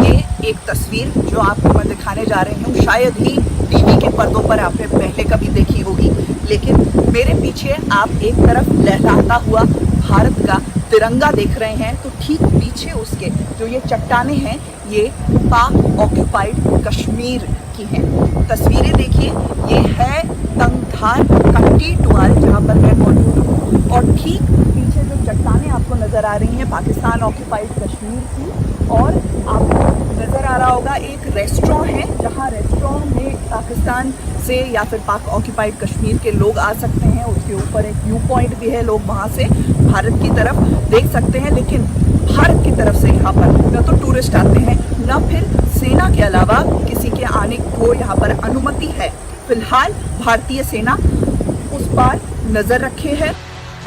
ये एक तस्वीर जो आपको मैं दिखाने जा रही हूँ, शायद ही टीवी के पर्दों पर आपने पहले कभी देखी होगी, लेकिन मेरे पीछे आप एक तरफ लहराता हुआ भारत का तिरंगा देख रहे हैं, तो ठीक पीछे उसके जो ये चट्टानें हैं, ये पाक ऑक्युपाइड कश्मीर की हैं। तस्वीरें देखिए, ये है तंगधार कट्टी टुआल जहाँ पर मैं मौजूद हूँ, और ठीक पीछे जो चट्टानें आपको नजर आ रही हैं पाकिस्तान ऑक्युपाइड कश्मीर की, और आपको नजर आ रहा होगा एक रेस्टोरेंट है जहाँ रेस्टोरेंट में पाकिस्तान से या फिर पाक ऑक्युपाइड कश्मीर के लोग आ सकते हैं। उसके ऊपर एक व्यू पॉइंट भी है, लोग वहाँ से भारत की तरफ देख सकते हैं, लेकिन भारत की तरफ से यहाँ पर न तो टूरिस्ट आते हैं, न फिर सेना के अलावा किसी के आने को यहाँ पर अनुमति है। फिलहाल भारतीय सेना उस पार नजर रखे है।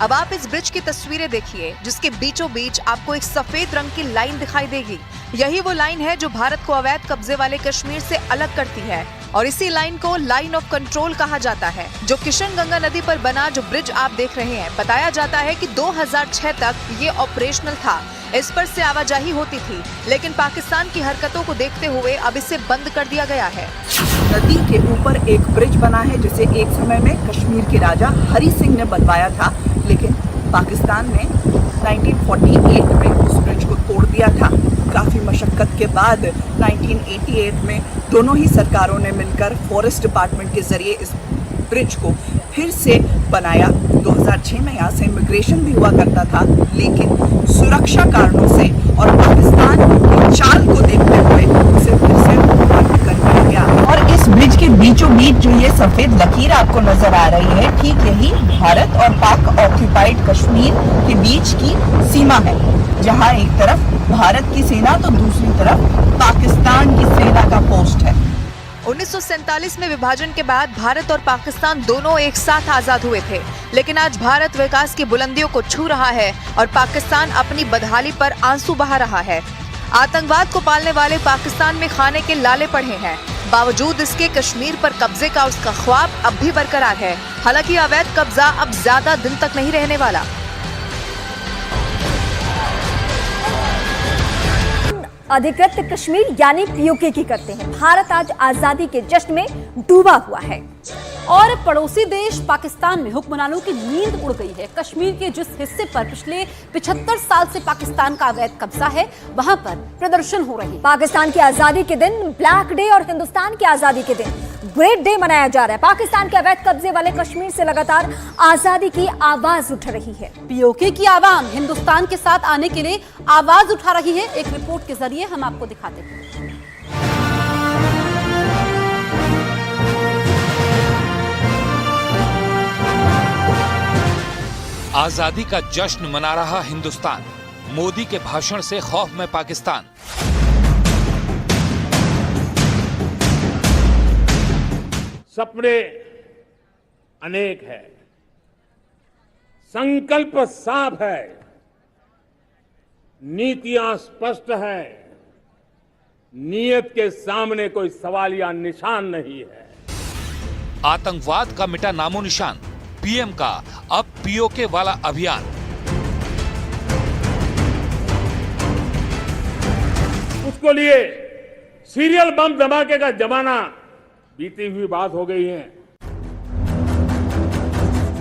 अब आप इस ब्रिज की तस्वीरें देखिए, जिसके बीचों बीच आपको एक सफेद रंग की लाइन दिखाई देगी। यही वो लाइन है जो भारत को अवैध कब्जे वाले कश्मीर से अलग करती है, और इसी लाइन को लाइन ऑफ कंट्रोल कहा जाता है, जो किशन गंगा नदी पर बना जो ब्रिज आप देख रहे हैं। बताया जाता है कि 2006 तक ये ऑपरेशनल था, इस पर से आवाजाही होती थी, लेकिन पाकिस्तान की हरकतों को देखते हुए अब इसे बंद कर दिया गया है। नदी के ऊपर एक ब्रिज बना है जिसे एक समय में कश्मीर के राजा हरि सिंह ने बनवाया था, लेकिन पाकिस्तान ने 1948 में उस ब्रिज को तोड़ दिया था। काफ़ी मशक्कत के बाद 1988 में दोनों ही सरकारों ने मिलकर फॉरेस्ट डिपार्टमेंट के जरिए इस ब्रिज को फिर से बनाया। 2006 में यहाँ से इमिग्रेशन भी हुआ करता था, लेकिन सुरक्षा कारणों से और पाकिस्तान की चाल को देखते हुए उसे फिर से बंद कर दिया गया। और इस ब्रिज के बीचों बीच जो ये सफेद लकीर आपको नजर आ रही है, ठीक यही भारत और पाक ऑक्युपाइड कश्मीर के बीच की सीमा है, जहाँ एक तरफ भारत की सेना तो दूसरी तरफ पाकिस्तान की सेना का पोस्ट है। 1947 में विभाजन के बाद भारत और पाकिस्तान दोनों एक साथ आजाद हुए थे, लेकिन आज भारत विकास की बुलंदियों को छू रहा है और पाकिस्तान अपनी बदहाली पर आंसू बहा रहा है। आतंकवाद को पालने वाले पाकिस्तान में खाने के लाले पड़े हैं। बावजूद इसके कश्मीर पर कब्जे का उसका ख्वाब अब भी बरकरार है। हालांकि अवैध कब्जा अब ज्यादा दिन तक नहीं रहने वाला। अधिकृत कश्मीर यानी पीओके की करते हैं। भारत आज आजादी के जश्न में डूबा हुआ है और पड़ोसी देश पाकिस्तान में हुक्मरानों की नींद उड़ गई है। कश्मीर के जिस हिस्से पर पिछले 75 साल से पाकिस्तान का अवैध कब्जा है, वहां पर प्रदर्शन हो रहे हैं। पाकिस्तान की आजादी के दिन ब्लैक डे और हिंदुस्तान की आजादी के दिन ग्रेट डे मनाया जा रहा है। पाकिस्तान के अवैध कब्जे वाले कश्मीर से लगातार आजादी की आवाज उठ रही है। पीओके की आवाम हिंदुस्तान के साथ आने के लिए आवाज उठा रही है। एक रिपोर्ट के जरिए हम आपको दिखाते हैं। आजादी का जश्न मना रहा हिंदुस्तान, मोदी के भाषण से खौफ में पाकिस्तान। सपने अनेक है, संकल्प साफ है, नीतियां स्पष्ट है, नीयत के सामने कोई सवालिया निशान नहीं है। आतंकवाद का मिटा नामो निशान, पीएम का अब पीओके वाला अभियान। उसको लिए सीरियल बम धमाके का जमाना बीती हुई बात हो गई है।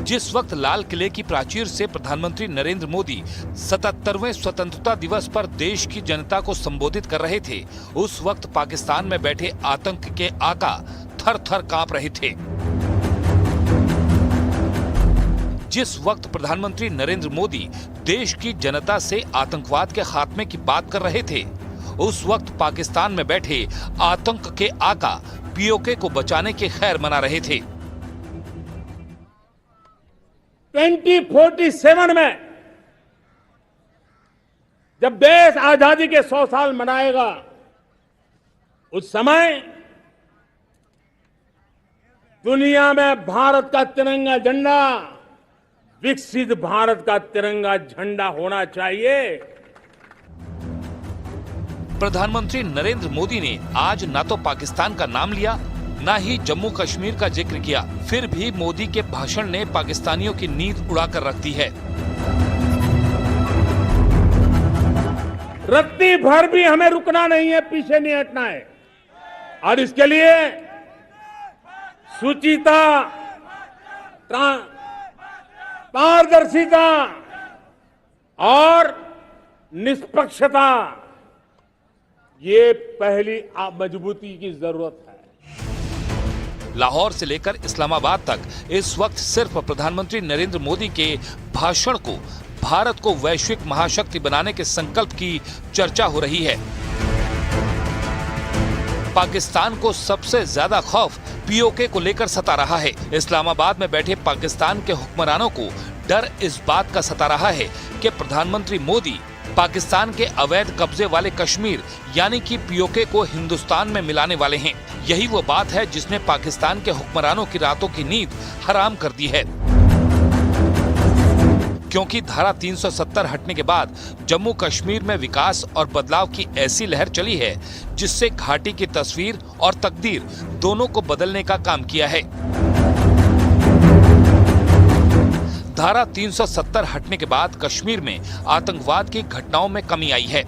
जिस वक्त लाल किले की प्राचीर से प्रधानमंत्री नरेंद्र मोदी 77वें स्वतंत्रता दिवस पर देश की जनता को संबोधित कर रहे थे, उस वक्त पाकिस्तान में बैठे आतंक के आका थर थर कांप रहे थे। जिस वक्त प्रधानमंत्री नरेंद्र मोदी देश की जनता से आतंकवाद के खात्मे की बात कर रहे थे, उस वक्त पाकिस्तान में बैठे आतंक के आका पीओके को बचाने की खैर मना रहे थे। 2047 में जब देश आजादी के 100 साल मनाएगा, उस समय दुनिया में भारत का तिरंगा झंडा विकसित भारत का तिरंगा झंडा होना चाहिए। प्रधानमंत्री नरेंद्र मोदी ने आज ना तो पाकिस्तान का नाम लिया, ना ही जम्मू कश्मीर का जिक्र किया। फिर भी मोदी के भाषण ने पाकिस्तानियों की नींद उड़ाकर रख दी है। रत्ती भर भी हमें रुकना नहीं है, पीछे नहीं हटना है। और इसके लिए सुचिता, पारदर्शिता और निष्पक्षता, ये पहली मजबूती की जरूरत है। लाहौर से लेकर इस्लामाबाद तक इस वक्त सिर्फ प्रधानमंत्री नरेंद्र मोदी के भाषण को भारत को वैश्विक महाशक्ति बनाने के संकल्प की चर्चा हो रही है। पाकिस्तान को सबसे ज्यादा खौफ पीओके को लेकर सता रहा है। इस्लामाबाद में बैठे पाकिस्तान के हुक्मरानों को डर इस बात का सता रहा है कि प्रधानमंत्री मोदी पाकिस्तान के अवैध कब्जे वाले कश्मीर यानी कि पीओके को हिंदुस्तान में मिलाने वाले हैं। यही वो बात है जिसने पाकिस्तान के हुक्मरानों की रातों की नींद हराम कर दी है, क्योंकि धारा 370 हटने के बाद जम्मू कश्मीर में विकास और बदलाव की ऐसी लहर चली है जिससे घाटी की तस्वीर और तकदीर दोनों को बदलने का काम किया है। धारा 370 हटने के बाद कश्मीर में आतंकवाद की घटनाओं में कमी आई है।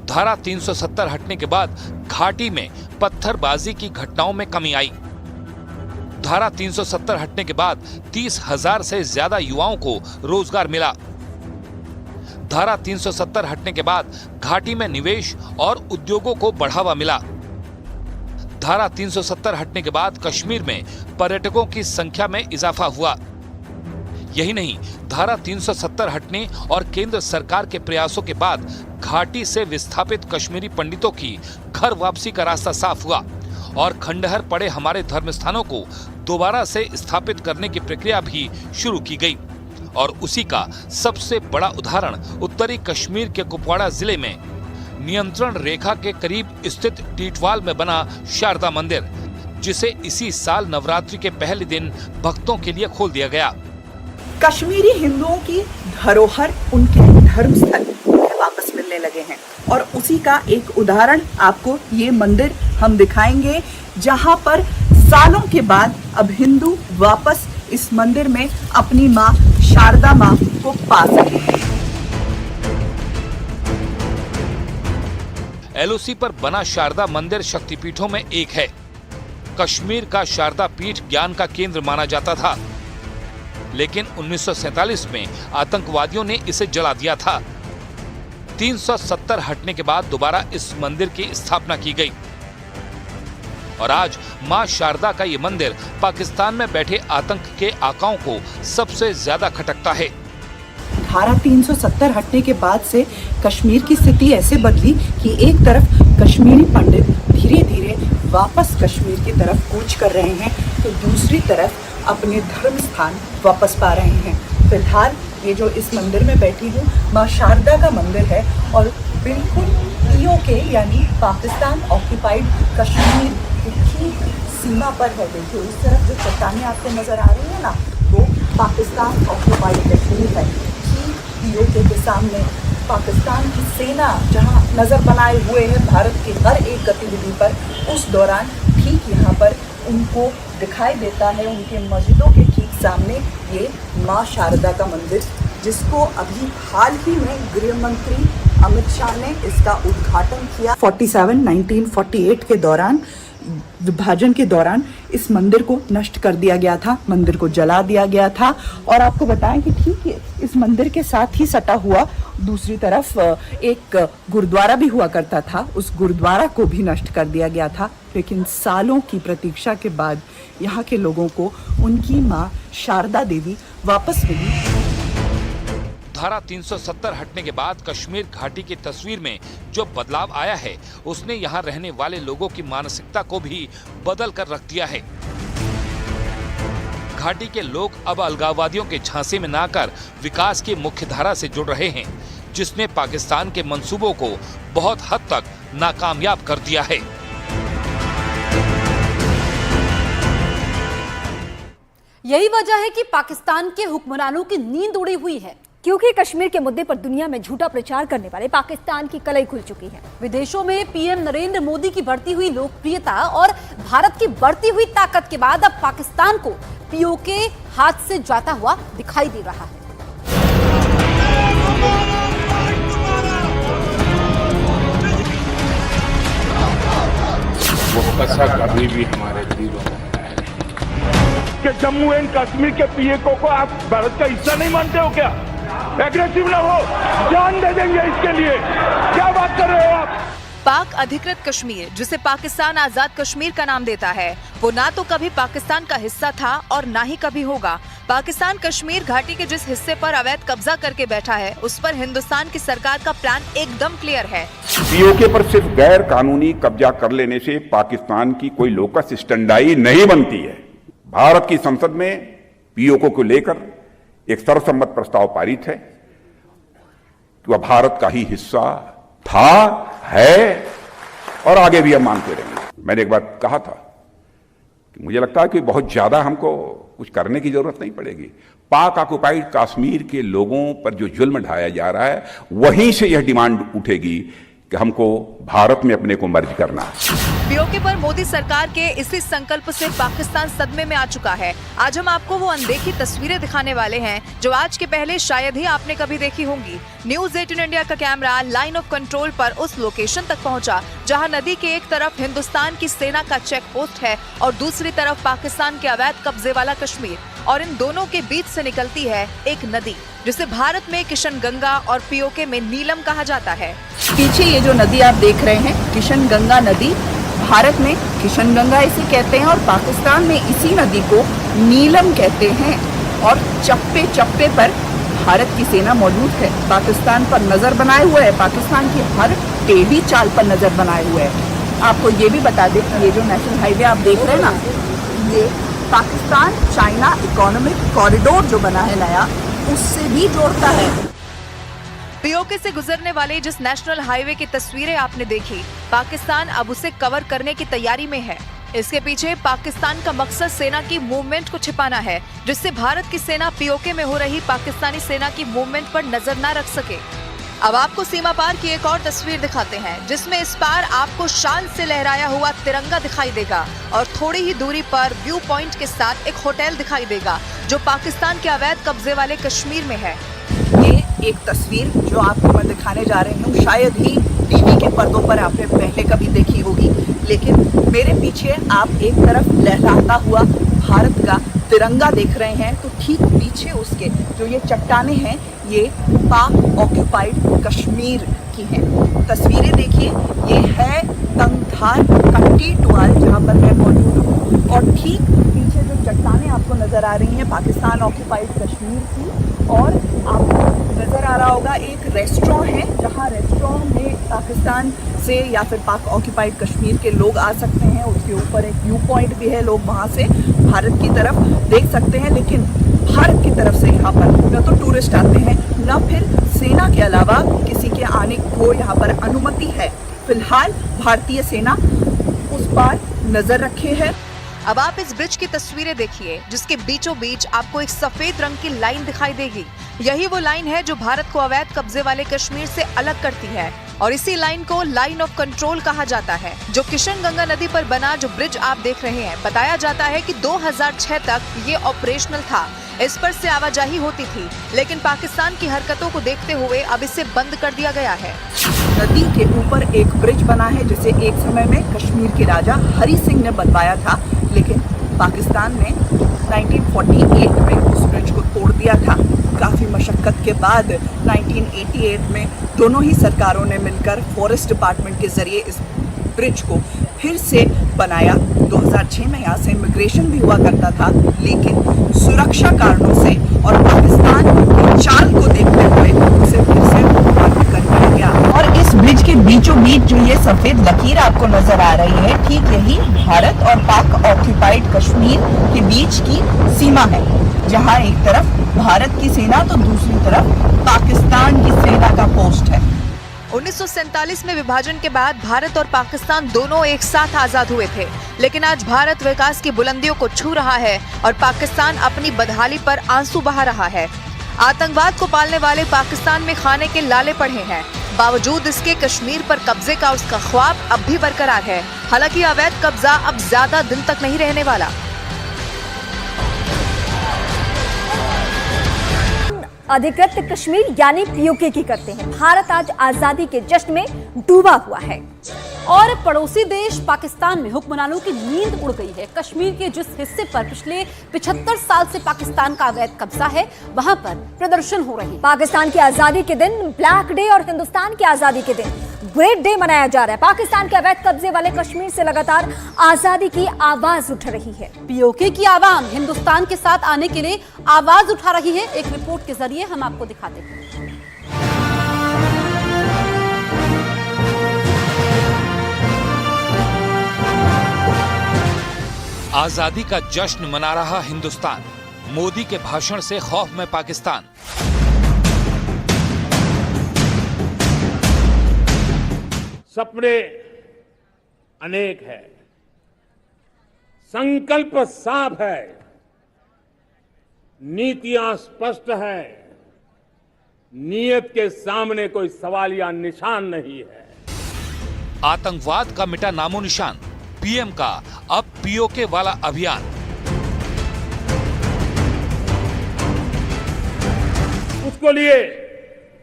धारा 370 हटने के बाद घाटी में पत्थरबाजी की घटनाओं में कमी आई। धारा 370 हटने के बाद 30,000 से ज्यादा युवाओं को रोजगार मिला। धारा 370 हटने के बाद घाटी में निवेश और उद्योगों को बढ़ावा मिला। धारा 370 हटने के बाद कश्मीर में पर्यटकों की संख्या में इजाफा हुआ। यही नहीं, धारा 370 हटने और केंद्र सरकार के प्रयासों के बाद घाटी से विस्थापित कश्मीरी पंडितों की घर वापसी का रास्ता साफ हुआ और खंडहर पड़े हमारे धर्म स्थानों को दोबारा से स्थापित करने की प्रक्रिया भी शुरू की गई। और उसी का सबसे बड़ा उदाहरण उत्तरी कश्मीर के कुपवाड़ा जिले में नियंत्रण रेखा के करीब स्थित टीटवाल में बना शारदा मंदिर, जिसे इसी साल नवरात्रि के पहले दिन भक्तों के लिए खोल दिया गया। कश्मीरी हिंदुओं की धरोहर, उनके धर्म स्थल वापस मिलने लगे हैं और उसी का एक उदाहरण आपको ये मंदिर हम दिखाएंगे, जहां पर सालों के बाद अब हिंदू वापस इस मंदिर में अपनी मां शारदा मां को पा सके। एलओसी पर बना शारदा मंदिर शक्तिपीठों में एक है। कश्मीर का शारदा पीठ ज्ञान का केंद्र माना जाता था, लेकिन 1947 में आतंकवादियों ने इसे जला दिया था। 370 हटने के बाद दोबारा इस मंदिर की स्थापना की गई और आज मां शारदा का ये मंदिर पाकिस्तान में बैठे आतंक के आकाओं को सबसे ज्यादा खटकता है। धारा 370 हटने के बाद से कश्मीर की स्थिति ऐसे बदली कि एक तरफ कश्मीरी पंडित धीरे धीरे वापस कश्मीर की तरफ कूच कर रहे हैं, तो दूसरी तरफ अपने धर्म स्थान वापस पा रहे हैं। फिलहाल ये जो इस मंदिर में बैठी हूँ, माँ शारदा का मंदिर है और बिल्कुल पीओके यानी पाकिस्तान ऑक्यूपाइड कश्मीर की ठीक सीमा पर है। देखिए इस तरफ जो चट्टानें आपको नजर आ रही है ना, वो पाकिस्तान ऑक्यूपाइड कश्मीर है। ठीक पीओके के सामने पाकिस्तान की सेना जहां नजर बनाए हुए है भारत की हर एक गतिविधि पर, उस दौरान ठीक यहाँ पर उनको दिखाई देता है, उनके मस्जिदों के ठीक सामने ये माँ शारदा का मंदिर, जिसको अभी हाल ही में गृह मंत्री अमित शाह ने इसका उद्घाटन किया। 1948 के दौरान, विभाजन के दौरान इस मंदिर को नष्ट कर दिया गया था, मंदिर को जला दिया गया था। और आपको बताएं कि ठीक है, इस मंदिर के साथ ही सटा हुआ दूसरी तरफ एक गुरुद्वारा भी हुआ करता था, उस गुरुद्वारा को भी नष्ट कर दिया गया था। लेकिन सालों की प्रतीक्षा के बाद यहाँ के लोगों को उनकी माँ शारदा देवी वापस मिली। धारा 370 हटने के बाद कश्मीर घाटी की तस्वीर में जो बदलाव आया है, उसने यहाँ रहने वाले लोगों की मानसिकता को भी बदल कर रख दिया है। घाटी के लोग अब अलगाववादियों के झांसे में ना आकर विकास की मुख्य धारा से जुड़ रहे हैं, जिसने पाकिस्तान के मंसूबों को बहुत हद तक नाकामयाब कर दिया है। यही वजह है कि पाकिस्तान के हुक्मरानों की नींद उड़ी हुई है, क्योंकि कश्मीर के मुद्दे पर दुनिया में झूठा प्रचार करने वाले पाकिस्तान की कलई खुल चुकी है। विदेशों में पीएम नरेंद्र मोदी की बढ़ती हुई लोकप्रियता और भारत की बढ़ती हुई ताकत के बाद अब पाकिस्तान को पीओके हाथ से जाता हुआ दिखाई दे रहा है। वो कसक अभी भी हमारे दिलों में है कि जम्मू एंड कश्मीर के पीएको को आप भारत का हिस्सा नहीं मानते हो क्या? एग्रेसिव ना हो, जान दे देंगे इसके लिए। क्या बात कर रहे हो आप? पाक अधिकृत कश्मीर, जिसे पाकिस्तान आजाद कश्मीर का नाम देता है, वो ना तो कभी पाकिस्तान का हिस्सा था और ना ही कभी होगा। पाकिस्तान कश्मीर घाटी के जिस हिस्से पर अवैध कब्जा करके बैठा है, उस पर हिंदुस्तान की सरकार का प्लान एकदम क्लियर है। पीओके पर सिर्फ गैर कानूनी कब्जा कर लेने से पाकिस्तान की कोई लोकस स्टैंडाई नहीं बनती है। भारत की संसद में पीओके को लेकर एक सर्वसम्मत प्रस्ताव पारित है कि वह भारत का ही हिस्सा था, है और आगे भी हम मानते रहेंगे। मैंने एक बार कहा था कि मुझे लगता है कि बहुत ज्यादा हमको कुछ करने की जरूरत नहीं पड़ेगी। पाक ऑक्युपाइड कश्मीर के लोगों पर जो जुल्म ढाया जा रहा है, वहीं से यह डिमांड उठेगी कि हमको भारत में अपने को मर्ज करना है। पीओके पर मोदी सरकार के इसी संकल्प से पाकिस्तान सदमे में आ चुका है। आज हम आपको वो अनदेखी तस्वीरें दिखाने वाले हैं जो आज के पहले शायद ही आपने कभी देखी होंगी। न्यूज़ 18 इंडिया का कैमरा लाइन ऑफ कंट्रोल पर उस लोकेशन तक पहुंचा जहां नदी के एक तरफ हिंदुस्तान की सेना का चेक पोस्ट है और दूसरी तरफ पाकिस्तान के अवैध कब्जे वाला कश्मीर, और इन दोनों के बीच से निकलती है एक नदी जिसे भारत में किशन गंगा और पीओके में नीलम कहा जाता है। पीछे ये जो नदी आप देख रहे हैं, किशन गंगा नदी, भारत में किशन गंगा इसे कहते हैं और पाकिस्तान में इसी नदी को नीलम कहते हैं। और चप्पे चप्पे पर भारत की सेना मौजूद है, पाकिस्तान पर नजर बनाए हुए है, पाकिस्तान की हर टेढ़ी चाल पर नजर बनाए हुए है। आपको ये भी बता दें कि ये जो नेशनल हाईवे आप देख रहे हैं ना, ये पाकिस्तान चाइना इकोनॉमिक कॉरिडोर जो बना है नया, उससे भी जोड़ता है। पीओके से गुजरने वाले जिस नेशनल हाईवे की तस्वीरें आपने देखी, पाकिस्तान अब उसे कवर करने की तैयारी में है। इसके पीछे पाकिस्तान का मकसद सेना की मूवमेंट को छिपाना है, जिससे भारत की सेना पीओके में हो रही पाकिस्तानी सेना की मूवमेंट पर नजर न रख सके। अब आपको सीमा पार की एक और तस्वीर दिखाते हैं, जिसमें इस पार आपको शान से लहराया हुआ तिरंगा दिखाई देगा और थोड़ी ही दूरी पर व्यू पॉइंट के साथ एक होटल दिखाई देगा, जो पाकिस्तान के अवैध कब्जे वाले कश्मीर में है। ये एक तस्वीर जो आपको मैं दिखाने जा रही हूँ, शायद ही टीवी के पर्दों पर आपने पहले कभी देखी होगी, लेकिन मेरे पीछे आप एक तरफ लहराता हुआ भारत का तिरंगा देख रहे हैं, तो ठीक पीछे उसके जो ये चट्टानें हैं, ये पाक ऑक्यूपाइड कश्मीर की हैं। तस्वीरें देखिए, ये है तंगधार कट्टी टुआल जहाँ पर मैं मौजूद हूँ, और ठीक पीछे जो चट्टानें आपको नजर आ रही हैं पाकिस्तान ऑक्यूपाइड कश्मीर की, और आपको नजर आ रहा होगा एक रेस्टोरेंट है, जहाँ रेस्टोरेंट में पाकिस्तान से या फिर पाक ऑक्यूपाइड कश्मीर के लोग आ सकते हैं। उसके ऊपर एक व्यू पॉइंट भी है, लोग वहाँ से भारत की तरफ देख सकते हैं, लेकिन भारत की तरफ से यहाँ पर न तो टूरिस्ट आते हैं, न फिर सेना के अलावा किसी के आने को यहाँ पर अनुमति है। फिलहाल भारतीय सेना उस पर नजर रखे है। अब आप इस ब्रिज की तस्वीरें देखिए, जिसके बीचों बीच आपको एक सफेद रंग की लाइन दिखाई देगी। यही वो लाइन है जो भारत को अवैध कब्जे वाले कश्मीर से अलग करती है, और इसी लाइन को लाइन ऑफ कंट्रोल कहा जाता है, जो किशन गंगा नदी पर बना जो ब्रिज आप देख रहे हैं। बताया जाता है कि 2006 तक ये ऑपरेशनल था, इस पर से आवाजाही होती थी, लेकिन पाकिस्तान की हरकतों को देखते हुए अब इसे बंद कर दिया गया है। नदी के ऊपर एक ब्रिज बना है, जिसे एक समय में कश्मीर के राजा हरि सिंह ने बनवाया था, लेकिन पाकिस्तान ने 1948 में उस ब्रिज को तोड़ दिया था। काफ़ी मशक्कत के बाद 1988 में दोनों ही सरकारों ने मिलकर फॉरेस्ट डिपार्टमेंट के जरिए इस ब्रिज को फिर से बनाया। 2006 में यहाँ से इमिग्रेशन भी हुआ करता था, लेकिन सुरक्षा कारणों से और पाकिस्तान की चाल को देखते हुए उसे फिर से बंद कर दिया गया। और इस ब्रिज के बीचों बीच जो ये सफेद लकीर आपको नजर आ रही है, ठीक यही भारत और पाक ऑक्यूपाइड कश्मीर के बीच की सीमा है, जहाँ एक तरफ भारत की सेना तो दूसरी तरफ पाकिस्तान की सेना का पोस्ट है। 1947 में विभाजन के बाद भारत और पाकिस्तान दोनों एक साथ आजाद हुए थे, लेकिन आज भारत विकास की बुलंदियों को छू रहा है और पाकिस्तान अपनी बदहाली पर आंसू बहा रहा है। आतंकवाद को पालने वाले पाकिस्तान में खाने के लाले पड़े हैं, बावजूद इसके कश्मीर पर कब्जे का उसका ख्वाब अब भी बरकरार है। हालांकि अवैध कब्जा अब ज्यादा दिन तक नहीं रहने वाला। अधिकृत कश्मीर यानी पीओके की करते हैं। भारत आज आजादी के जश्न में डूबा हुआ है और पड़ोसी देश पाकिस्तान में हुक्मरानों की नींद उड़ गई है। कश्मीर के जिस हिस्से पर पिछले 75 साल से पाकिस्तान का अवैध कब्जा है, वहां पर प्रदर्शन हो रहे हैं। पाकिस्तान की आजादी के दिन ब्लैक डे और हिंदुस्तान की आजादी के दिन ग्रेट डे मनाया जा रहा है। पाकिस्तान के अवैध कब्जे वाले कश्मीर से लगातार आजादी की आवाज उठ रही है। पीओके की आवाम हिंदुस्तान के साथ आने के लिए आवाज उठा रही है। एक रिपोर्ट के जरिए हम आपको दिखाते हैं। आजादी का जश्न मना रहा हिंदुस्तान, मोदी के भाषण से खौफ में पाकिस्तान। सपने अनेक है, संकल्प साफ है, नीतियां स्पष्ट है, नीयत के सामने कोई सवाल या निशान नहीं है। आतंकवाद का मिटा नामो निशान, पीएम का अब पीओके वाला अभियान। उसको लिए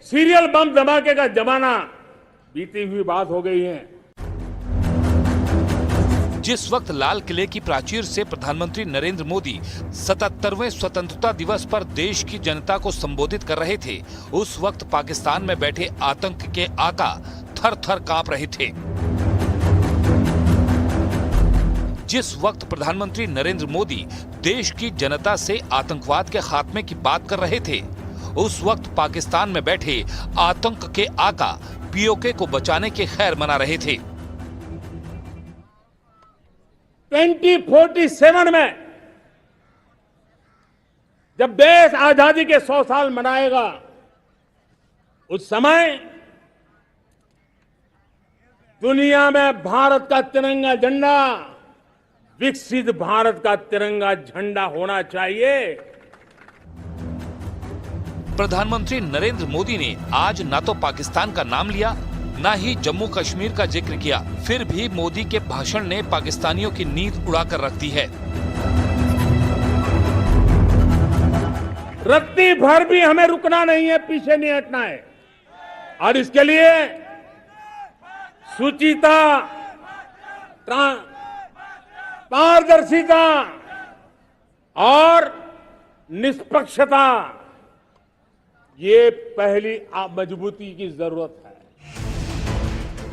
सीरियल बम धमाके का जमाना बीती हुई बात हो गई है। जिस वक्त लाल किले की प्राचीर से प्रधानमंत्री नरेंद्र मोदी 77वें स्वतंत्रता दिवस पर देश की जनता को संबोधित कर रहे थे, उस वक्त पाकिस्तान में बैठे आतंक के आका थर थर कांप रहे थे। जिस वक्त प्रधानमंत्री नरेंद्र मोदी देश की जनता से आतंकवाद के खात्मे की बात कर रहे थे, उस वक्त पाकिस्तान में बैठे आतंक के आका पीओके को बचाने के खैर मना रहे थे। 2047 में जब देश आजादी के 100 साल मनाएगा, उस समय दुनिया में भारत का तिरंगा झंडा विकसित भारत का तिरंगा झंडा होना चाहिए। प्रधानमंत्री नरेंद्र मोदी ने आज ना तो पाकिस्तान का नाम लिया, ना ही जम्मू कश्मीर का जिक्र किया। फिर भी मोदी के भाषण ने पाकिस्तानियों की नींद उड़ाकर रख दी है। रत्ती भर भी हमें रुकना नहीं है, पीछे नहीं हटना है। और इसके लिए शुचिता, पारदर्शिता और निष्पक्षता, ये पहली मजबूती की जरूरत है।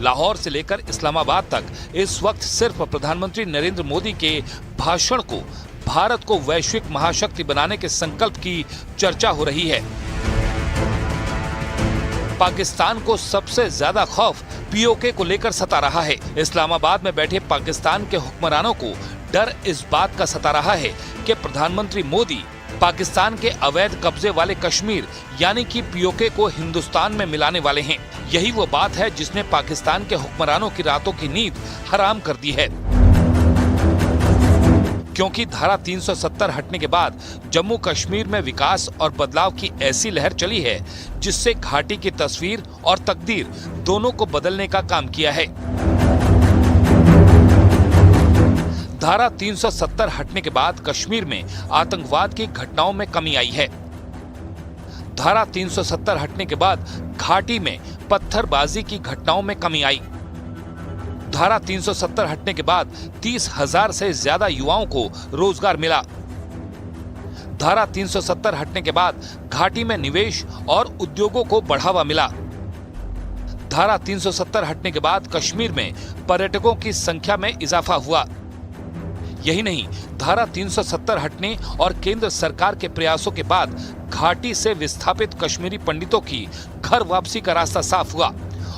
लाहौर से लेकर इस्लामाबाद तक इस वक्त सिर्फ प्रधानमंत्री नरेंद्र मोदी के भाषण को भारत को वैश्विक महाशक्ति बनाने के संकल्प की चर्चा हो रही है। पाकिस्तान को सबसे ज्यादा खौफ पीओके को लेकर सता रहा है। इस्लामाबाद में बैठे पाकिस्तान के हुक्मरानों को डर इस बात का सता रहा है कि प्रधानमंत्री मोदी पाकिस्तान के अवैध कब्जे वाले कश्मीर यानी कि पीओके को हिंदुस्तान में मिलाने वाले हैं। यही वो बात है जिसने पाकिस्तान के हुक्मरानों की रातों की नींद हराम कर दी है, क्योंकि धारा 370 हटने के बाद जम्मू कश्मीर में विकास और बदलाव की ऐसी लहर चली है जिससे घाटी की तस्वीर और तकदीर दोनों को बदलने का काम किया है। धारा 370 हटने के बाद कश्मीर में आतंकवाद की घटनाओं में कमी आई है। धारा 370 हटने के बाद घाटी में पत्थरबाजी की घटनाओं में कमी आई। धारा 370 हटने के बाद 30,000 से ज्यादा युवाओं को रोजगार मिला। धारा 370 हटने के बाद घाटी में निवेश और उद्योगों को बढ़ावा मिला। धारा 370 हटने के बाद कश्मीर में पर्यटकों की संख्या में इजाफा हुआ। यही नहीं, धारा 370 हटने और केंद्र सरकार के प्रयासों के बाद घाटी से विस्थापित कश्मीरी पंडितों की घर वापसी का रास्ता साफ हुआ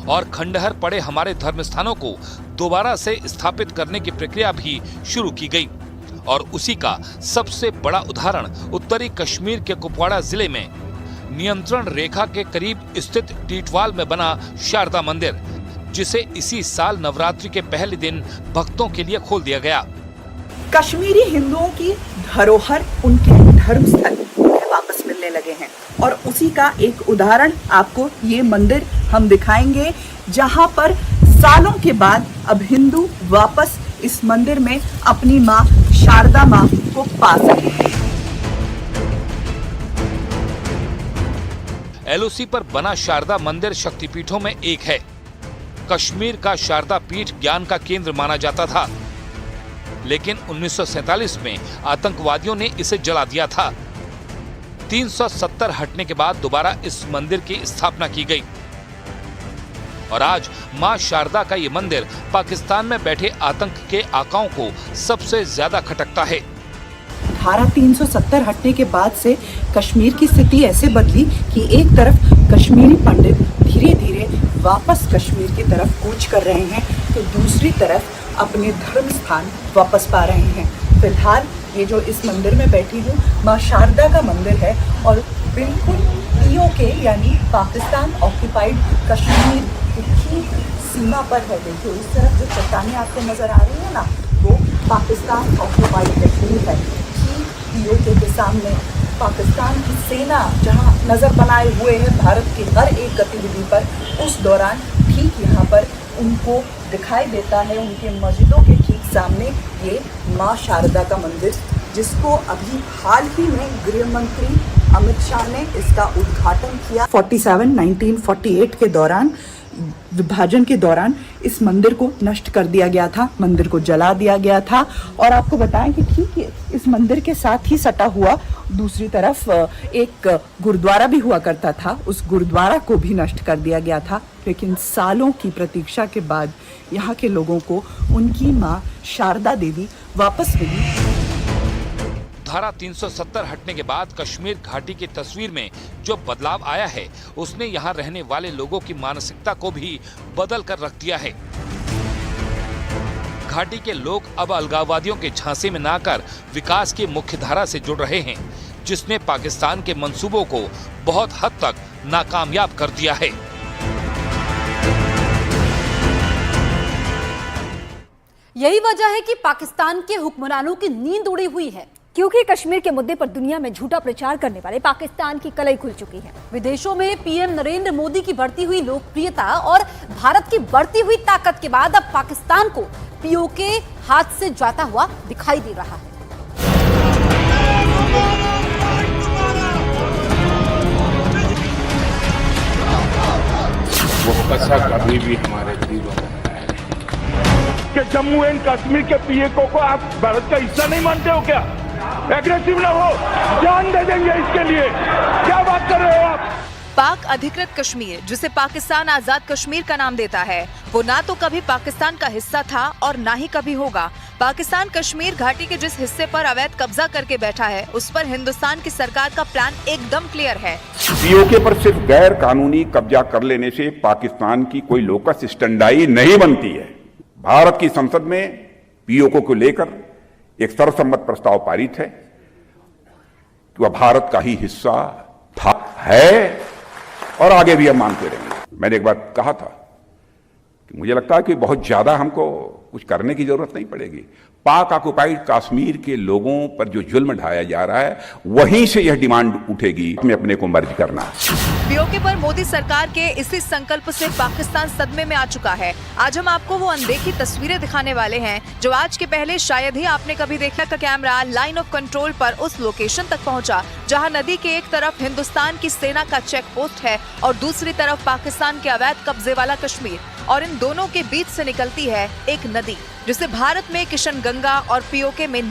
और खंडहर पड़े हमारे धर्म स्थानों को दोबारा से स्थापित करने की प्रक्रिया भी शुरू की गई। और उसी का सबसे बड़ा उदाहरण उत्तरी कश्मीर के कुपवाड़ा जिले में नियंत्रण रेखा के करीब स्थित टीटवाल में बना शारदा मंदिर, जिसे इसी साल नवरात्रि के पहले दिन भक्तों के लिए खोल दिया गया। कश्मीरी हिंदुओं की धरोहर, उनके धर्मस्थल उन्हें वापस मिलने लगे हैं। और उसी का एक उदाहरण आपको ये मंदिर हम दिखाएंगे, जहां पर सालों के बाद अब हिंदू वापस इस मंदिर में अपनी मां शारदा मां को पा सके हैं। एलओसी पर बना शारदा मंदिर शक्तिपीठों में एक है। कश्मीर का शारदा पीठ ज्ञान का केंद्र माना जाता था, लेकिन 1947 में आतंकवादियों ने इसे जला दिया था। 370 हटने के बाद दोबारा इस मंदिर की स्थापना की गई और आज मां शारदा का ये मंदिर पाकिस्तान में बैठे आतंक के आकाओं को सबसे ज्यादा खटकता है। धारा 370 हटने के बाद से कश्मीर की स्थिति ऐसे बदली कि एक तरफ कश्मीरी पंडित धीरे धीरे वापस कश्मीर की तरफ कूच कर रहे हैं, तो दूसरी तरफ अपने धर्म स्थान वापस पा रहे हैं। फिलहाल ये जो इस मंदिर में बैठी हूँ, माँ शारदा का मंदिर है और बिल्कुल पीओके यानी पाकिस्तान ऑक्यूपाइड कश्मीर की ठीक सीमा पर है। देखिए इस तरफ जो चट्टानें आपको नजर आ रही है ना, वो पाकिस्तान ऑक्यूपाइड कश्मीर है। ठीक पीओके के सामने पाकिस्तान की सेना जहाँ नजर बनाए हुए है भारत की हर एक गतिविधि पर, उस दौरान ठीक यहाँ पर उनको दिखाई देता है, उनके मस्जिदों के ठीक सामने ये माँ शारदा का मंदिर, जिसको अभी हाल ही में गृह मंत्री अमित शाह ने इसका उद्घाटन किया। 1948 के दौरान, विभाजन के दौरान इस मंदिर को नष्ट कर दिया गया था, मंदिर को जला दिया गया था। और आपको बताएं कि ठीक है, इस मंदिर के साथ ही सटा हुआ दूसरी तरफ एक गुरुद्वारा भी हुआ करता था, उस गुरुद्वारा को भी नष्ट कर दिया गया था। लेकिन सालों की प्रतीक्षा के बाद यहाँ के लोगों को उनकी माँ शारदा देवी वापस मिली। धारा 370 हटने के बाद कश्मीर घाटी की तस्वीर में जो बदलाव आया है, उसने यहाँ रहने वाले लोगों की मानसिकता को भी बदल कर रख दिया है। घाटी के लोग अब अलगाववादियों के झांसे में न आकर विकास की मुख्य धारा से जुड़ रहे हैं, जिसने पाकिस्तान के मंसूबों को बहुत हद तक नाकामयाब कर दिया है। यही वजह है कि पाकिस्तान के हुक्मरानों की नींद उड़ी हुई है, क्योंकि कश्मीर के मुद्दे पर दुनिया में झूठा प्रचार करने वाले पाकिस्तान की कलई खुल चुकी है। विदेशों में पीएम नरेंद्र मोदी की बढ़ती हुई लोकप्रियता और भारत की बढ़ती हुई ताकत के बाद अब पाकिस्तान को पीओके हाथ से जाता हुआ दिखाई दे रहा है। वो कसक कभी भी हमारे दिलों में कि जम्मू एंड कश्मीर के पीएको को आप भारत का हिस्सा नहीं मानते हो क्या? एग्रेसिव ना हो, जान दे देंगे इसके लिए। क्या बात कर रहे हो आप? पाक अधिकृत कश्मीर, जिसे पाकिस्तान आजाद कश्मीर का नाम देता है, वो ना तो कभी पाकिस्तान का हिस्सा था और ना ही कभी होगा। पाकिस्तान कश्मीर घाटी के जिस हिस्से पर अवैध कब्जा करके बैठा है, उस पर हिंदुस्तान की सरकार का प्लान एकदम क्लियर है। पीओके पर सिर्फ गैर कानूनी कब्जा कर लेने से पाकिस्तान की कोई लोकस स्टैंडाई नहीं बनती है। भारत की संसद में पीओके को लेकर एक सर्वसम्मत प्रस्ताव पारित है कि वह भारत का ही हिस्सा था, है और आगे भी हम मानते रहेंगे। मैंने एक बात कहा था कि मुझे लगता है कि बहुत ज्यादा हमको कुछ करने की जरूरत नहीं पड़ेगी। पाक ऑक्युपाइड कश्मीर के लोगों पर जो जुल्म ढाया जा रहा है, वहीं से यह डिमांड उठेगी हमें अपने को मर्ज करना। पीओके पर मोदी सरकार के इसी संकल्प से पाकिस्तान सदमे में आ चुका है। आज हम आपको वो अनदेखी तस्वीरें दिखाने वाले हैं जो आज के पहले शायद ही आपने कभी देखा। का कैमरा लाइन ऑफ कंट्रोल पर उस लोकेशन तक पहुंचा जहां नदी के एक तरफ हिंदुस्तान की सेना का चेक पोस्ट है और दूसरी तरफ पाकिस्तान के अवैध कब्जे वाला कश्मीर, और इन दोनों के बीच से निकलती है एक नदी जिसे भारत में किशनगंगा और पीओके में